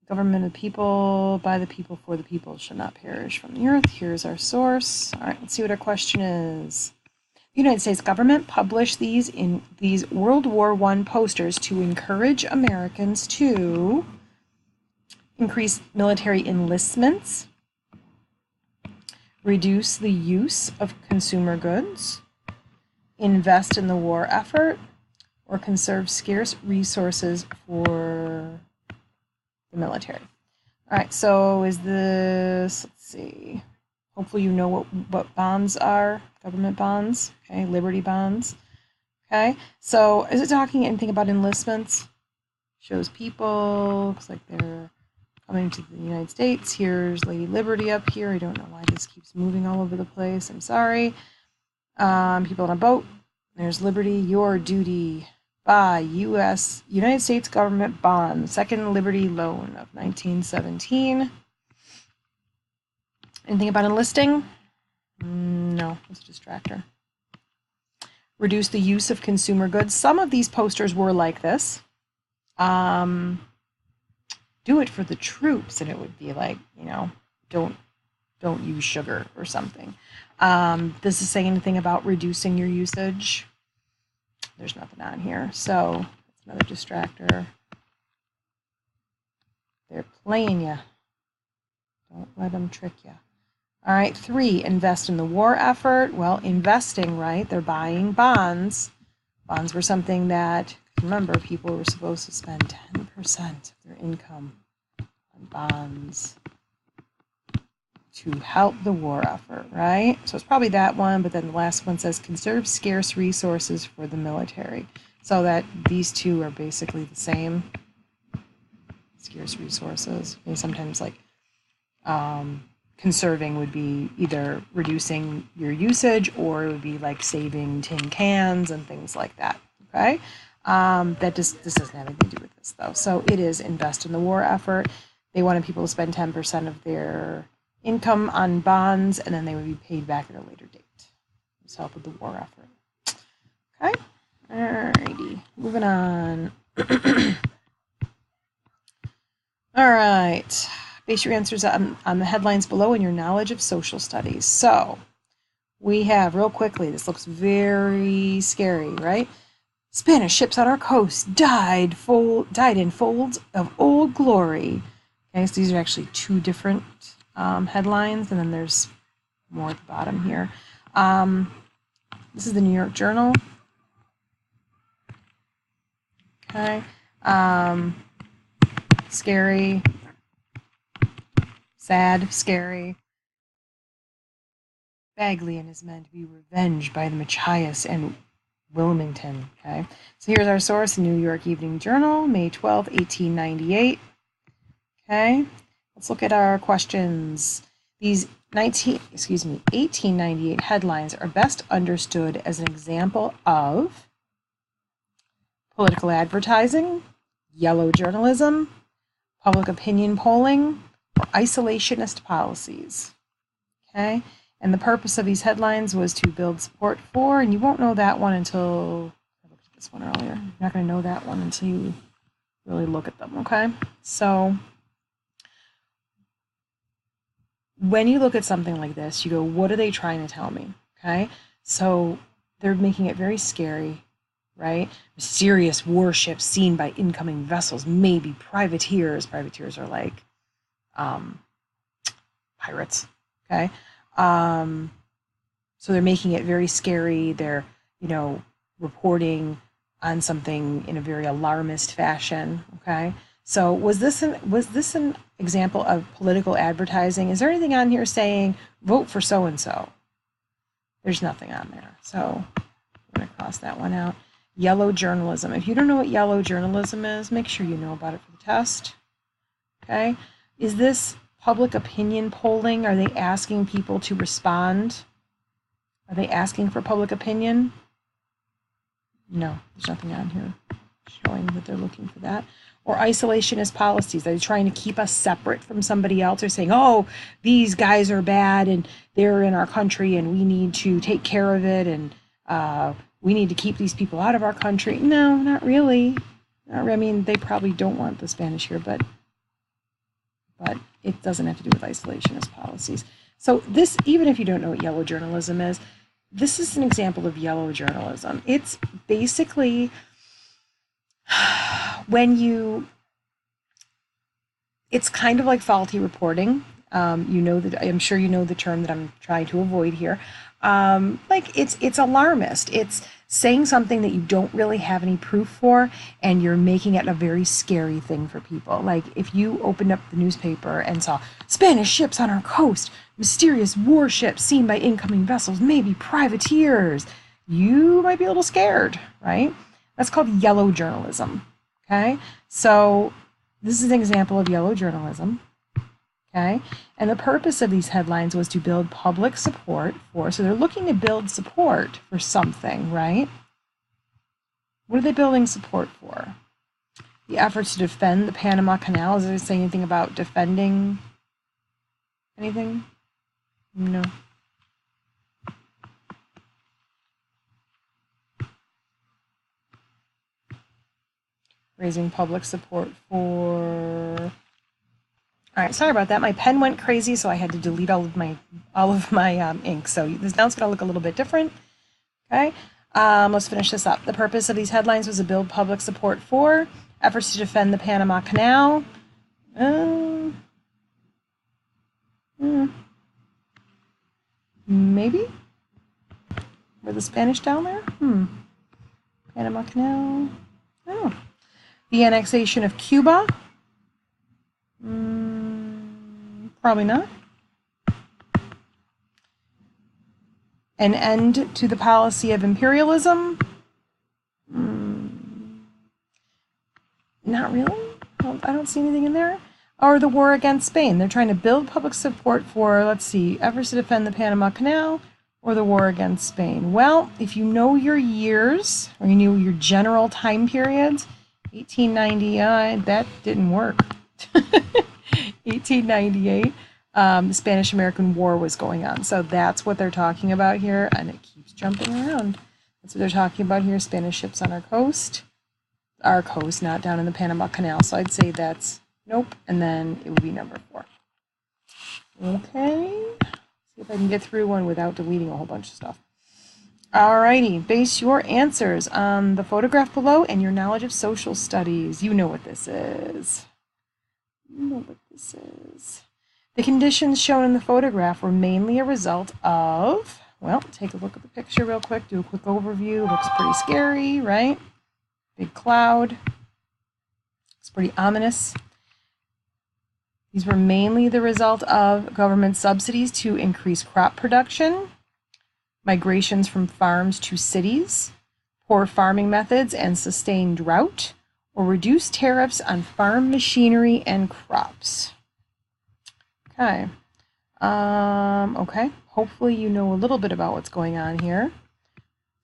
Government of the people, by the people, for the people, shall not perish from the earth. Here's our source. All right, let's see what our question is. The United States government published these World War I posters to encourage Americans to increase military enlistments, reduce the use of consumer goods, invest in the war effort, or conserve scarce resources for the military. All right, so is this, let's see, hopefully you know what bonds are, government bonds, okay, Liberty bonds, okay? So is it talking anything about enlistments? Shows people, looks like they're coming to the United States. Here's Lady Liberty up here. I don't know why this keeps moving all over the place. I'm sorry. People on a boat. There's Liberty, your duty. By United States government bond, Second Liberty Loan of 1917. Anything about enlisting? No, it's a distractor. Reduce the use of consumer goods. Some of these posters were like this. Do it for the troops, and it would be like, don't use sugar or something. Does this say anything about reducing your usage? There's nothing on here, so it's another distractor. They're playing you. Don't let them trick you. All right, 3, invest in the war effort. Well, investing, right? They're buying bonds. Bonds were something that, remember, people were supposed to spend 10% of their income on bonds to help the war effort, right? So it's probably that one, but then the last one says conserve scarce resources for the military. So that these two are basically the same. Scarce resources. And sometimes like conserving would be either reducing your usage, or it would be like saving tin cans and things like that, okay? This doesn't have anything to do with this though. So it is invest in the war effort. They wanted people to spend 10% of their income on bonds, and then they would be paid back at a later date. This help with the war effort. Okay, alrighty, moving on. All right, base your answers on the headlines below and your knowledge of social studies. So we have, real quickly, this looks very scary, right? Spanish ships on our coast died in folds of old glory. Okay, so these are actually 2 different headlines, and then there's more at the bottom here. This is the New York Journal. Okay. Scary, sad, scary. Bagley and his men to be revenged by the Machias and Wilmington. Okay. So here's our source, the New York Evening Journal, May 12, 1898. Okay. Let's look at our questions. These 1898 headlines are best understood as an example of political advertising, yellow journalism, public opinion polling, or isolationist policies. Okay? And the purpose of these headlines was to build support for, and you won't know that one until, I looked at this one earlier. You're not going to know that one until you really look at them, okay? So when you look at something like this, you go, what are they trying to tell me? Okay, so they're making it very scary, right? Mysterious warships seen by incoming vessels, maybe privateers. Privateers are like pirates, okay? So they're making it very scary. They're, reporting on something in a very alarmist fashion, okay? So was this an example of political advertising? Is there anything on here saying vote for so and so? There's nothing on there. So I'm going to cross that one out. Yellow journalism. If you don't know what yellow journalism is, make sure you know about it for the test. Okay? Is this public opinion polling? Are they asking people to respond? Are they asking for public opinion? No, there's nothing on here showing that they're looking for that. Or isolationist policies. Are they trying to keep us separate from somebody else? They're saying, oh, these guys are bad and they're in our country and we need to take care of it and we need to keep these people out of our country. No, not really. I mean, they probably don't want the Spanish here, but it doesn't have to do with isolationist policies. So this, even if you don't know what yellow journalism is, this is an example of yellow journalism. It's basically it's kind of like faulty reporting. You know that I'm sure you know the term that I'm trying to avoid here. Like it's alarmist. It's saying something that you don't really have any proof for, and you're making it a very scary thing for people. Like if you opened up the newspaper and saw Spanish ships on our coast, mysterious warships seen by incoming vessels, maybe privateers, you might be a little scared, right? That's called yellow journalism. Okay, so this is an example of yellow journalism. Okay, and the purpose of these headlines was to build public support for, so they're looking to build support for something, right? What are they building support for? The efforts to defend the Panama Canal. Does it say anything about defending anything? No. Raising public support for... All right, sorry about that. My pen went crazy, so I had to delete all of my ink. So this now it's going to look a little bit different. Okay, let's finish this up. The purpose of these headlines was to build public support for efforts to defend the Panama Canal. Maybe? Were the Spanish down there? Panama Canal. Oh. The annexation of Cuba. Probably not. An end to the policy of imperialism? Not really. I don't see anything in there. Or the war against Spain. They're trying to build public support for, let's see, efforts to defend the Panama Canal or the war against Spain. Well, if you know your years or you know your general time periods, 1890, that didn't work. 1898, the Spanish-American War was going on. So that's what they're talking about here, and it keeps jumping around. That's what they're talking about here, Spanish ships on our coast. Our coast, not down in the Panama Canal. So I'd say that's nope, and then it would be number 4. Okay, see if I can get through one without deleting a whole bunch of stuff. Alrighty, base your answers on the photograph below and your knowledge of social studies. You know what this is. You know what this is. The conditions shown in the photograph were mainly a result of, well, take a look at the picture real quick, do a quick overview. Looks pretty scary, right? Big cloud. It's pretty ominous. These were mainly the result of government subsidies to increase crop production, migrations from farms to cities, poor farming methods and sustained drought, or reduced tariffs on farm machinery and crops. Okay. Okay. Hopefully you know a little bit about what's going on here.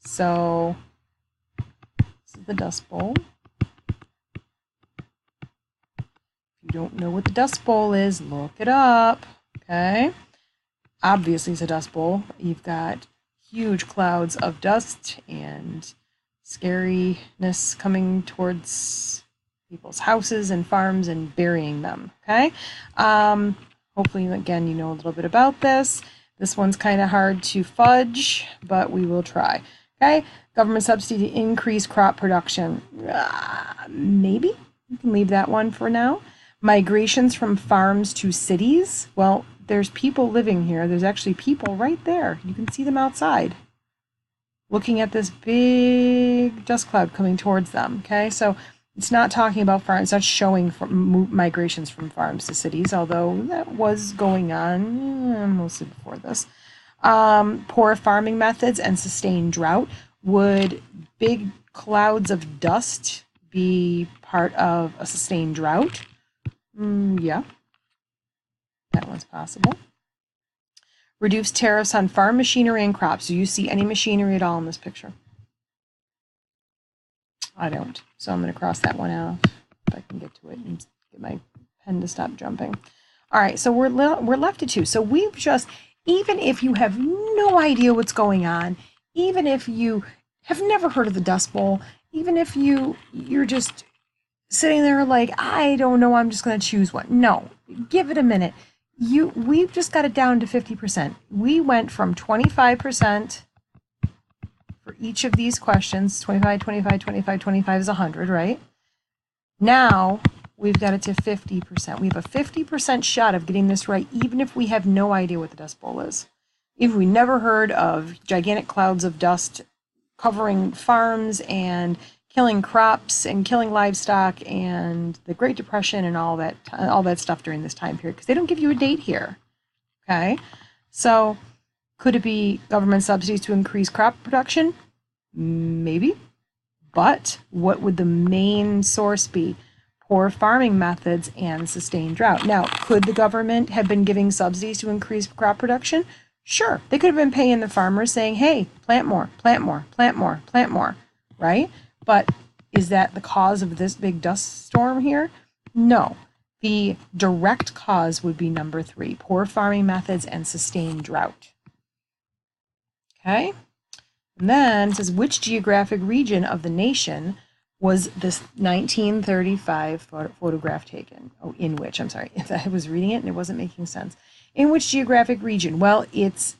So this is the Dust Bowl. If you don't know what the Dust Bowl is, look it up. Okay. Obviously it's a dust bowl. You've got huge clouds of dust and scariness coming towards people's houses and farms and burying them. Okay. Hopefully, again, you know a little bit about this. This one's kind of hard to fudge, but we will try. Okay. Government subsidy to increase crop production. Maybe you can leave that one for now. Migrations from farms to cities. Well, there's people living here. There's actually people right there. You can see them outside looking at this big dust cloud coming towards them. Okay, so it's not talking about farms. It's not showing migrations from farms to cities, although that was going on mostly before this. Poor farming methods and sustained drought. Would big clouds of dust be part of a sustained drought? Yeah. That one's possible. Reduce tariffs on farm machinery and crops. Do you see any machinery at all in this picture? I don't. So I'm going to cross that one out if I can get to it and get my pen to stop jumping. All right, so we're left at 2. So we've just, even if you have no idea what's going on, even if you have never heard of the Dust Bowl, even if you're just sitting there like, I don't know, I'm just going to choose one. No, give it a minute. We've just got it down to 50%. We went from 25% for each of these questions, 25, 25, 25, 25 is 100, right? Now we've got it to 50%. We have a 50% shot of getting this right, even if we have no idea what the Dust Bowl is. If we never heard of gigantic clouds of dust covering farms and killing crops and killing livestock and the Great Depression and all that stuff during this time period, because they don't give you a date here. Okay, so could it be government subsidies to increase crop production? Maybe. But what would the main source be? Poor farming methods and sustained drought. Now, could the government have been giving subsidies to increase crop production? Sure. They could have been paying the farmers saying, hey, plant more, plant more, plant more, plant more, right? But is that the cause of this big dust storm here? No. The direct cause would be number 3, poor farming methods and sustained drought. Okay? And then it says, which geographic region of the nation was this 1935 photograph taken? Oh, in which, I'm sorry, I was reading it and it wasn't making sense. In which geographic region? Well, it's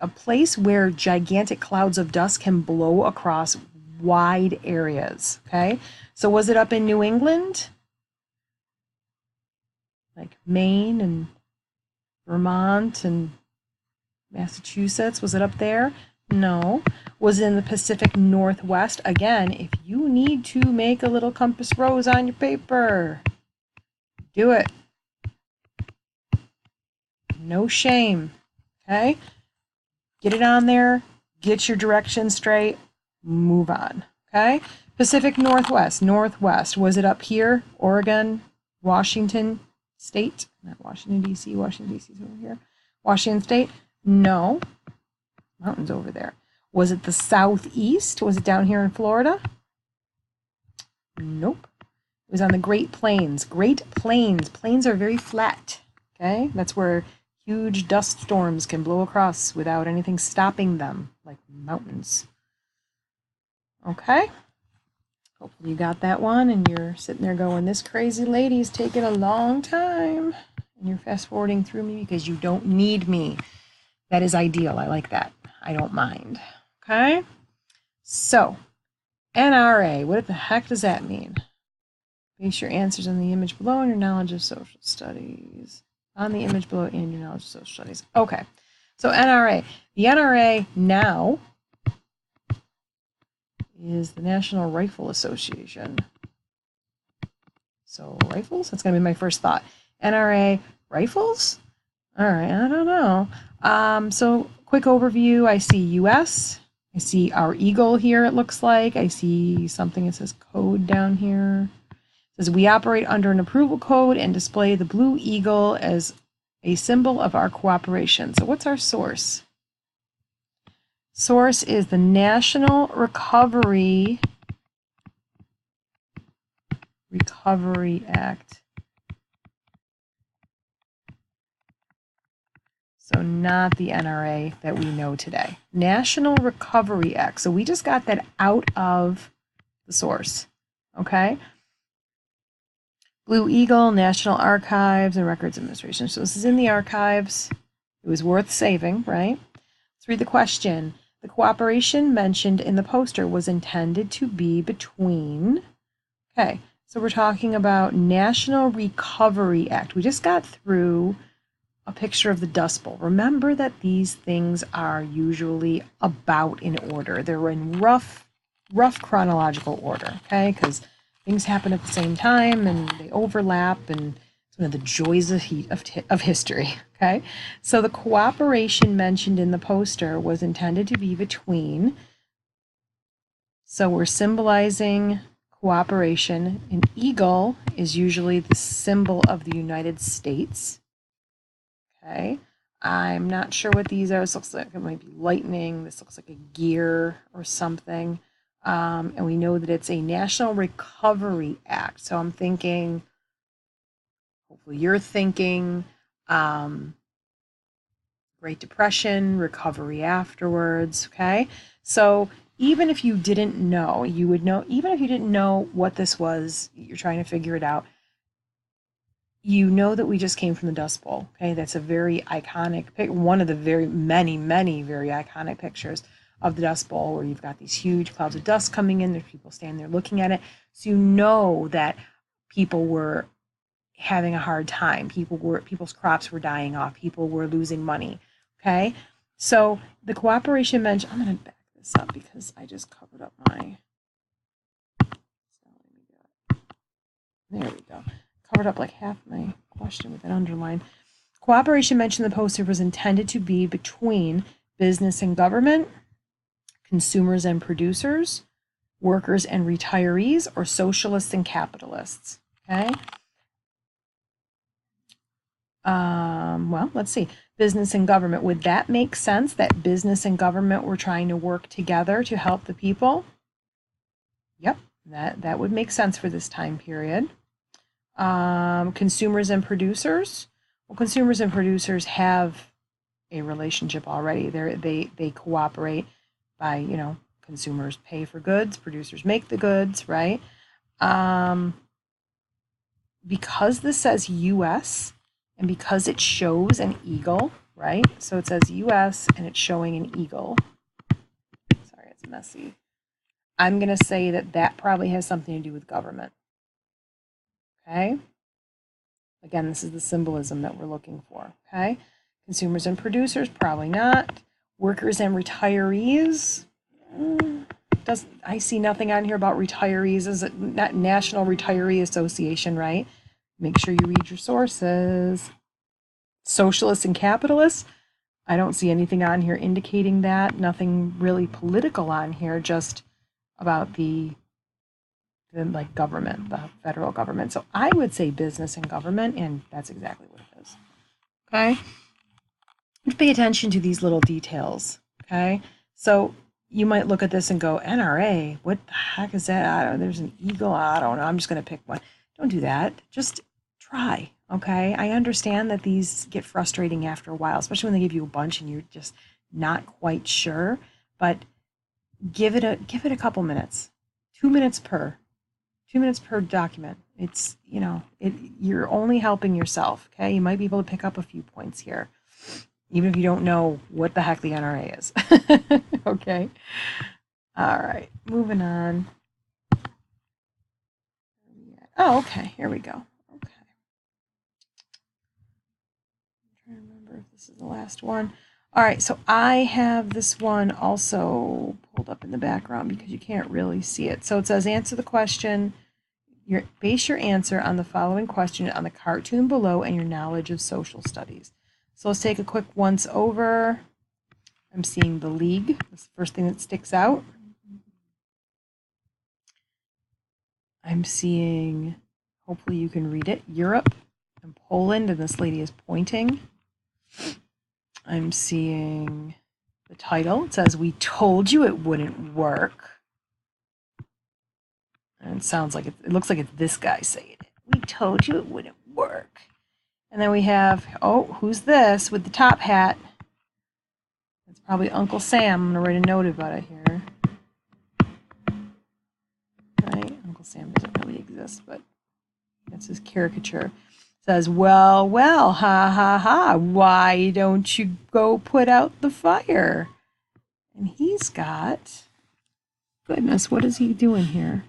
a place where gigantic clouds of dust can blow across wide areas, okay? So was it up in New England? Like Maine and Vermont and Massachusetts? Was it up there? No. Was it in the Pacific Northwest? Again, if you need to make a little compass rose on your paper, do it. No shame. Okay? Get it on there, get your direction straight, move on. Okay? Pacific Northwest, Northwest. Was it up here? Oregon, Washington State? Not Washington, D.C. Washington, D.C. is over here. Washington State? No. Mountains over there. Was it the southeast? Was it down here in Florida? Nope. It was on the Great Plains. Great Plains. Plains are very flat. Okay? That's where huge dust storms can blow across without anything stopping them, like mountains. Okay? Hopefully you got that one and you're sitting there going, this crazy lady's taking a long time. And you're fast forwarding through me because you don't need me. That is ideal. I like that. I don't mind. Okay? So, NRA, what the heck does that mean? Base your answers on the image below and your knowledge of social studies. On the image below and your knowledge of social studies. Okay. So NRA. The NRA now is the National Rifle Association. So rifles? That's going to be my first thought. NRA rifles? All right, I don't know. So quick overview. I see US. I see our eagle here, it looks like. I see something that says code down here. It says we operate under an approval code and display the blue eagle as a symbol of our cooperation. So what's our source? Source is the National Recovery Act. So not the NRA that we know today. National Recovery Act. So we just got that out of the source. Okay? Blue Eagle, National Archives and Records Administration. So this is in the archives. It was worth saving, right? Let's read the question. The cooperation mentioned in the poster was intended to be between... Okay, so we're talking about National Recovery Act. We just got through a picture of the Dust Bowl. Remember that these things are usually about in order. They're in rough chronological order, okay? Because things happen at the same time and they overlap, and it's one of the joys of history, okay? So the cooperation mentioned in the poster was intended to be between, so we're symbolizing cooperation. An eagle is usually the symbol of the United States. Okay, I'm not sure what these are. This looks like it might be lightning. This looks like a gear or something. And we know that it's a National Recovery Act. So I'm thinking, hopefully you're thinking, Great Depression, recovery afterwards, okay? So even if you didn't know, you would know, even if you didn't know what this was, you're trying to figure it out, you know that we just came from the Dust Bowl, okay? That's a very iconic, one of the very many very iconic pictures of the Dust Bowl, where you've got these huge clouds of dust coming in. There's people standing there looking at it. So you know that people were having a hard time. People's crops were dying off. People were losing money. Okay, so the cooperation mentioned. I'm going to back this up because I just covered up my. There we go. Covered up like half my question with that underline. Cooperation mentioned in the poster was intended to be between business and government, consumers and producers, workers and retirees, or socialists and capitalists. Okay. Well, let's see. Business and government. Would that make sense that business and government were trying to work together to help the people? Yep, that would make sense for this time period. Consumers and producers. Well, consumers and producers have a relationship already. They cooperate by, you know, consumers pay for goods, producers make the goods, right? Because this says U.S., and because it shows an eagle, right? So it says U.S. and it's showing an eagle. Sorry, it's messy. I'm going to say that that probably has something to do with government. Okay? Again, this is the symbolism that we're looking for. Okay? Consumers and producers, probably not. Workers and retirees. I see nothing on here about retirees. Is it not National Retiree Association, right? Make sure you read your sources. Socialists and capitalists. I don't see anything on here indicating that. Nothing really political on here, just about the like government, the federal government. So I would say business and government, and that's exactly what it is. Okay? Pay attention to these little details. Okay? So you might look at this and go, NRA, what the heck is that? I don't know. There's an eagle. I don't know. I'm just going to pick one. Don't do that. Just try. Okay? I understand that these get frustrating after a while, especially when they give you a bunch and you're just not quite sure. But give it a couple minutes. 2 minutes per. 2 minutes per document. It's, you know, you're only helping yourself. Okay? You might be able to pick up a few points here, even if you don't know what the heck the NRA is. Okay. All right. Moving on. Oh, okay. Here we go. Okay. I'm trying to remember if this is the last one. All right. So I have this one also pulled up in the background because you can't really see it. So it says, answer the question. Base your answer on the following question on the cartoon below and your knowledge of social studies. So let's take a quick once over. I'm seeing the League. That's the first thing that sticks out. I'm seeing, hopefully you can read it, Europe and Poland, and this lady is pointing. I'm seeing the title. It says, "We told you it wouldn't work." And it sounds like it looks like it's this guy saying it. "We told you it wouldn't work." And then we have, oh, who's this with the top hat? It's probably Uncle Sam. I'm going to write a note about it here. Right? Uncle Sam doesn't really exist, but that's his caricature. It says, well, well, ha, ha, ha, why don't you go put out the fire? And he's got, goodness, what is he doing here?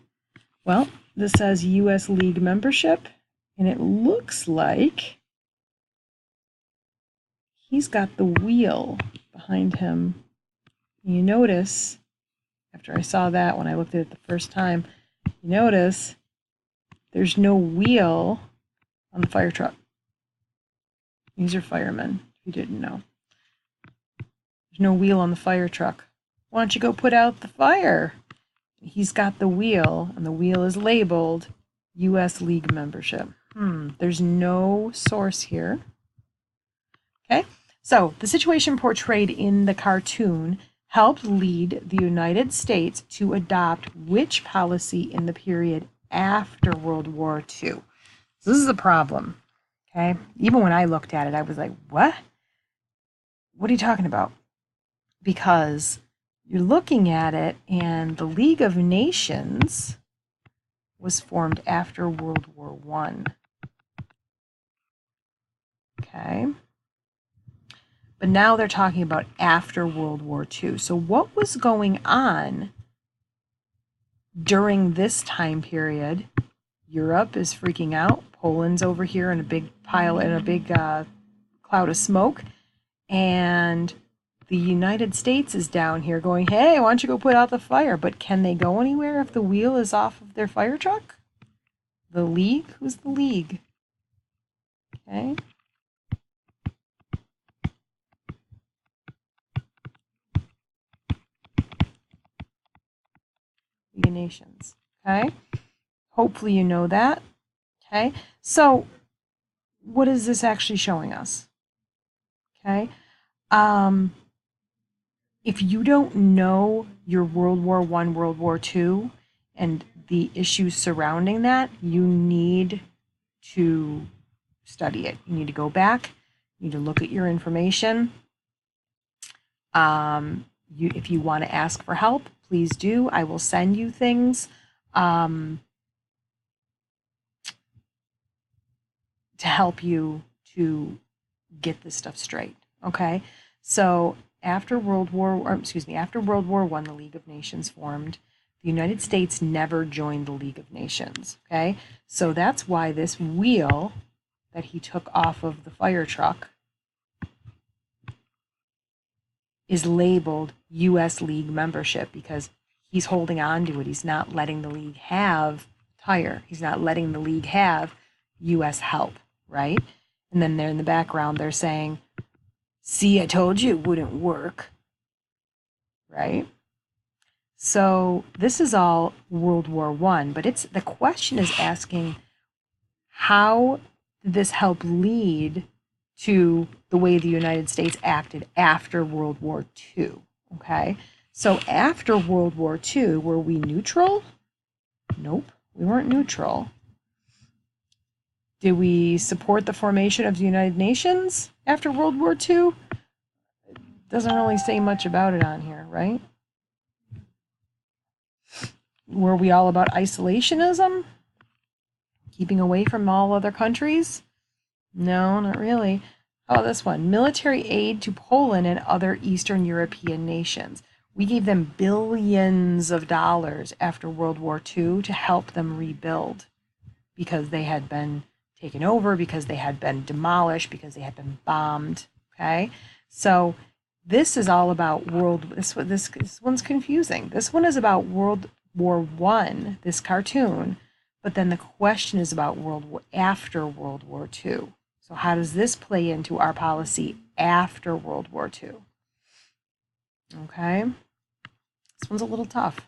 Well, this says U.S. League membership, and it looks like he's got the wheel behind him. You notice, after I saw that when I looked at it the first time, you notice there's no wheel on the fire truck. These are firemen, if you didn't know. There's no wheel on the fire truck. Why don't you go put out the fire? He's got the wheel, and the wheel is labeled U.S. League membership. There's no source here. Okay, so the situation portrayed in the cartoon helped lead the United States to adopt which policy in the period after World War II? So this is a problem, okay? Even when I looked at it, I was like, what? What are you talking about? Because you're looking at it, and the League of Nations was formed after World War I. Okay. But now they're talking about after World War II. So what was going on during this time period? Europe is freaking out. Poland's over here in a big cloud of smoke. And the United States is down here going, hey, why don't you go put out the fire? But can they go anywhere if the wheel is off of their fire truck? The League? Who's the League? Okay. League of Nations. Okay. Hopefully you know that. Okay. So what is this actually showing us? Okay. If you don't know your World War I, World War II, and the issues surrounding that, you need to study it. You need to go back. You need to look at your information. If you want to ask for help, please do. I will send you things to help you to get this stuff straight. Okay, so after World War I, the League of Nations formed. The United States never joined the League of Nations. Okay, so that's why this wheel that he took off of the fire truck is labeled U.S. League membership, because he's holding on to it. He's not letting the League have tire. He's not letting the League have U.S. help, right? And then they're in the background, they're saying, see, I told you it wouldn't work, right? So this is all World War I, but the question is asking, how did this help lead to the way the United States acted after World War II? Okay, so after World War II, were we neutral? Nope, we weren't neutral. Did we support the formation of the United Nations after World War II? It doesn't really say much about it on here, right? Were we all about isolationism? Keeping away from all other countries? No, not really. How about this one? Military aid to Poland and other Eastern European nations. We gave them billions of dollars after World War II to help them rebuild, because they had been taken over, because they had been demolished, because they had been bombed. Okay, so this is all about this one's confusing. This one is about World War I, this cartoon, but then the question is about after World War II. So how does this play into our policy after World War II? Okay, this one's a little tough.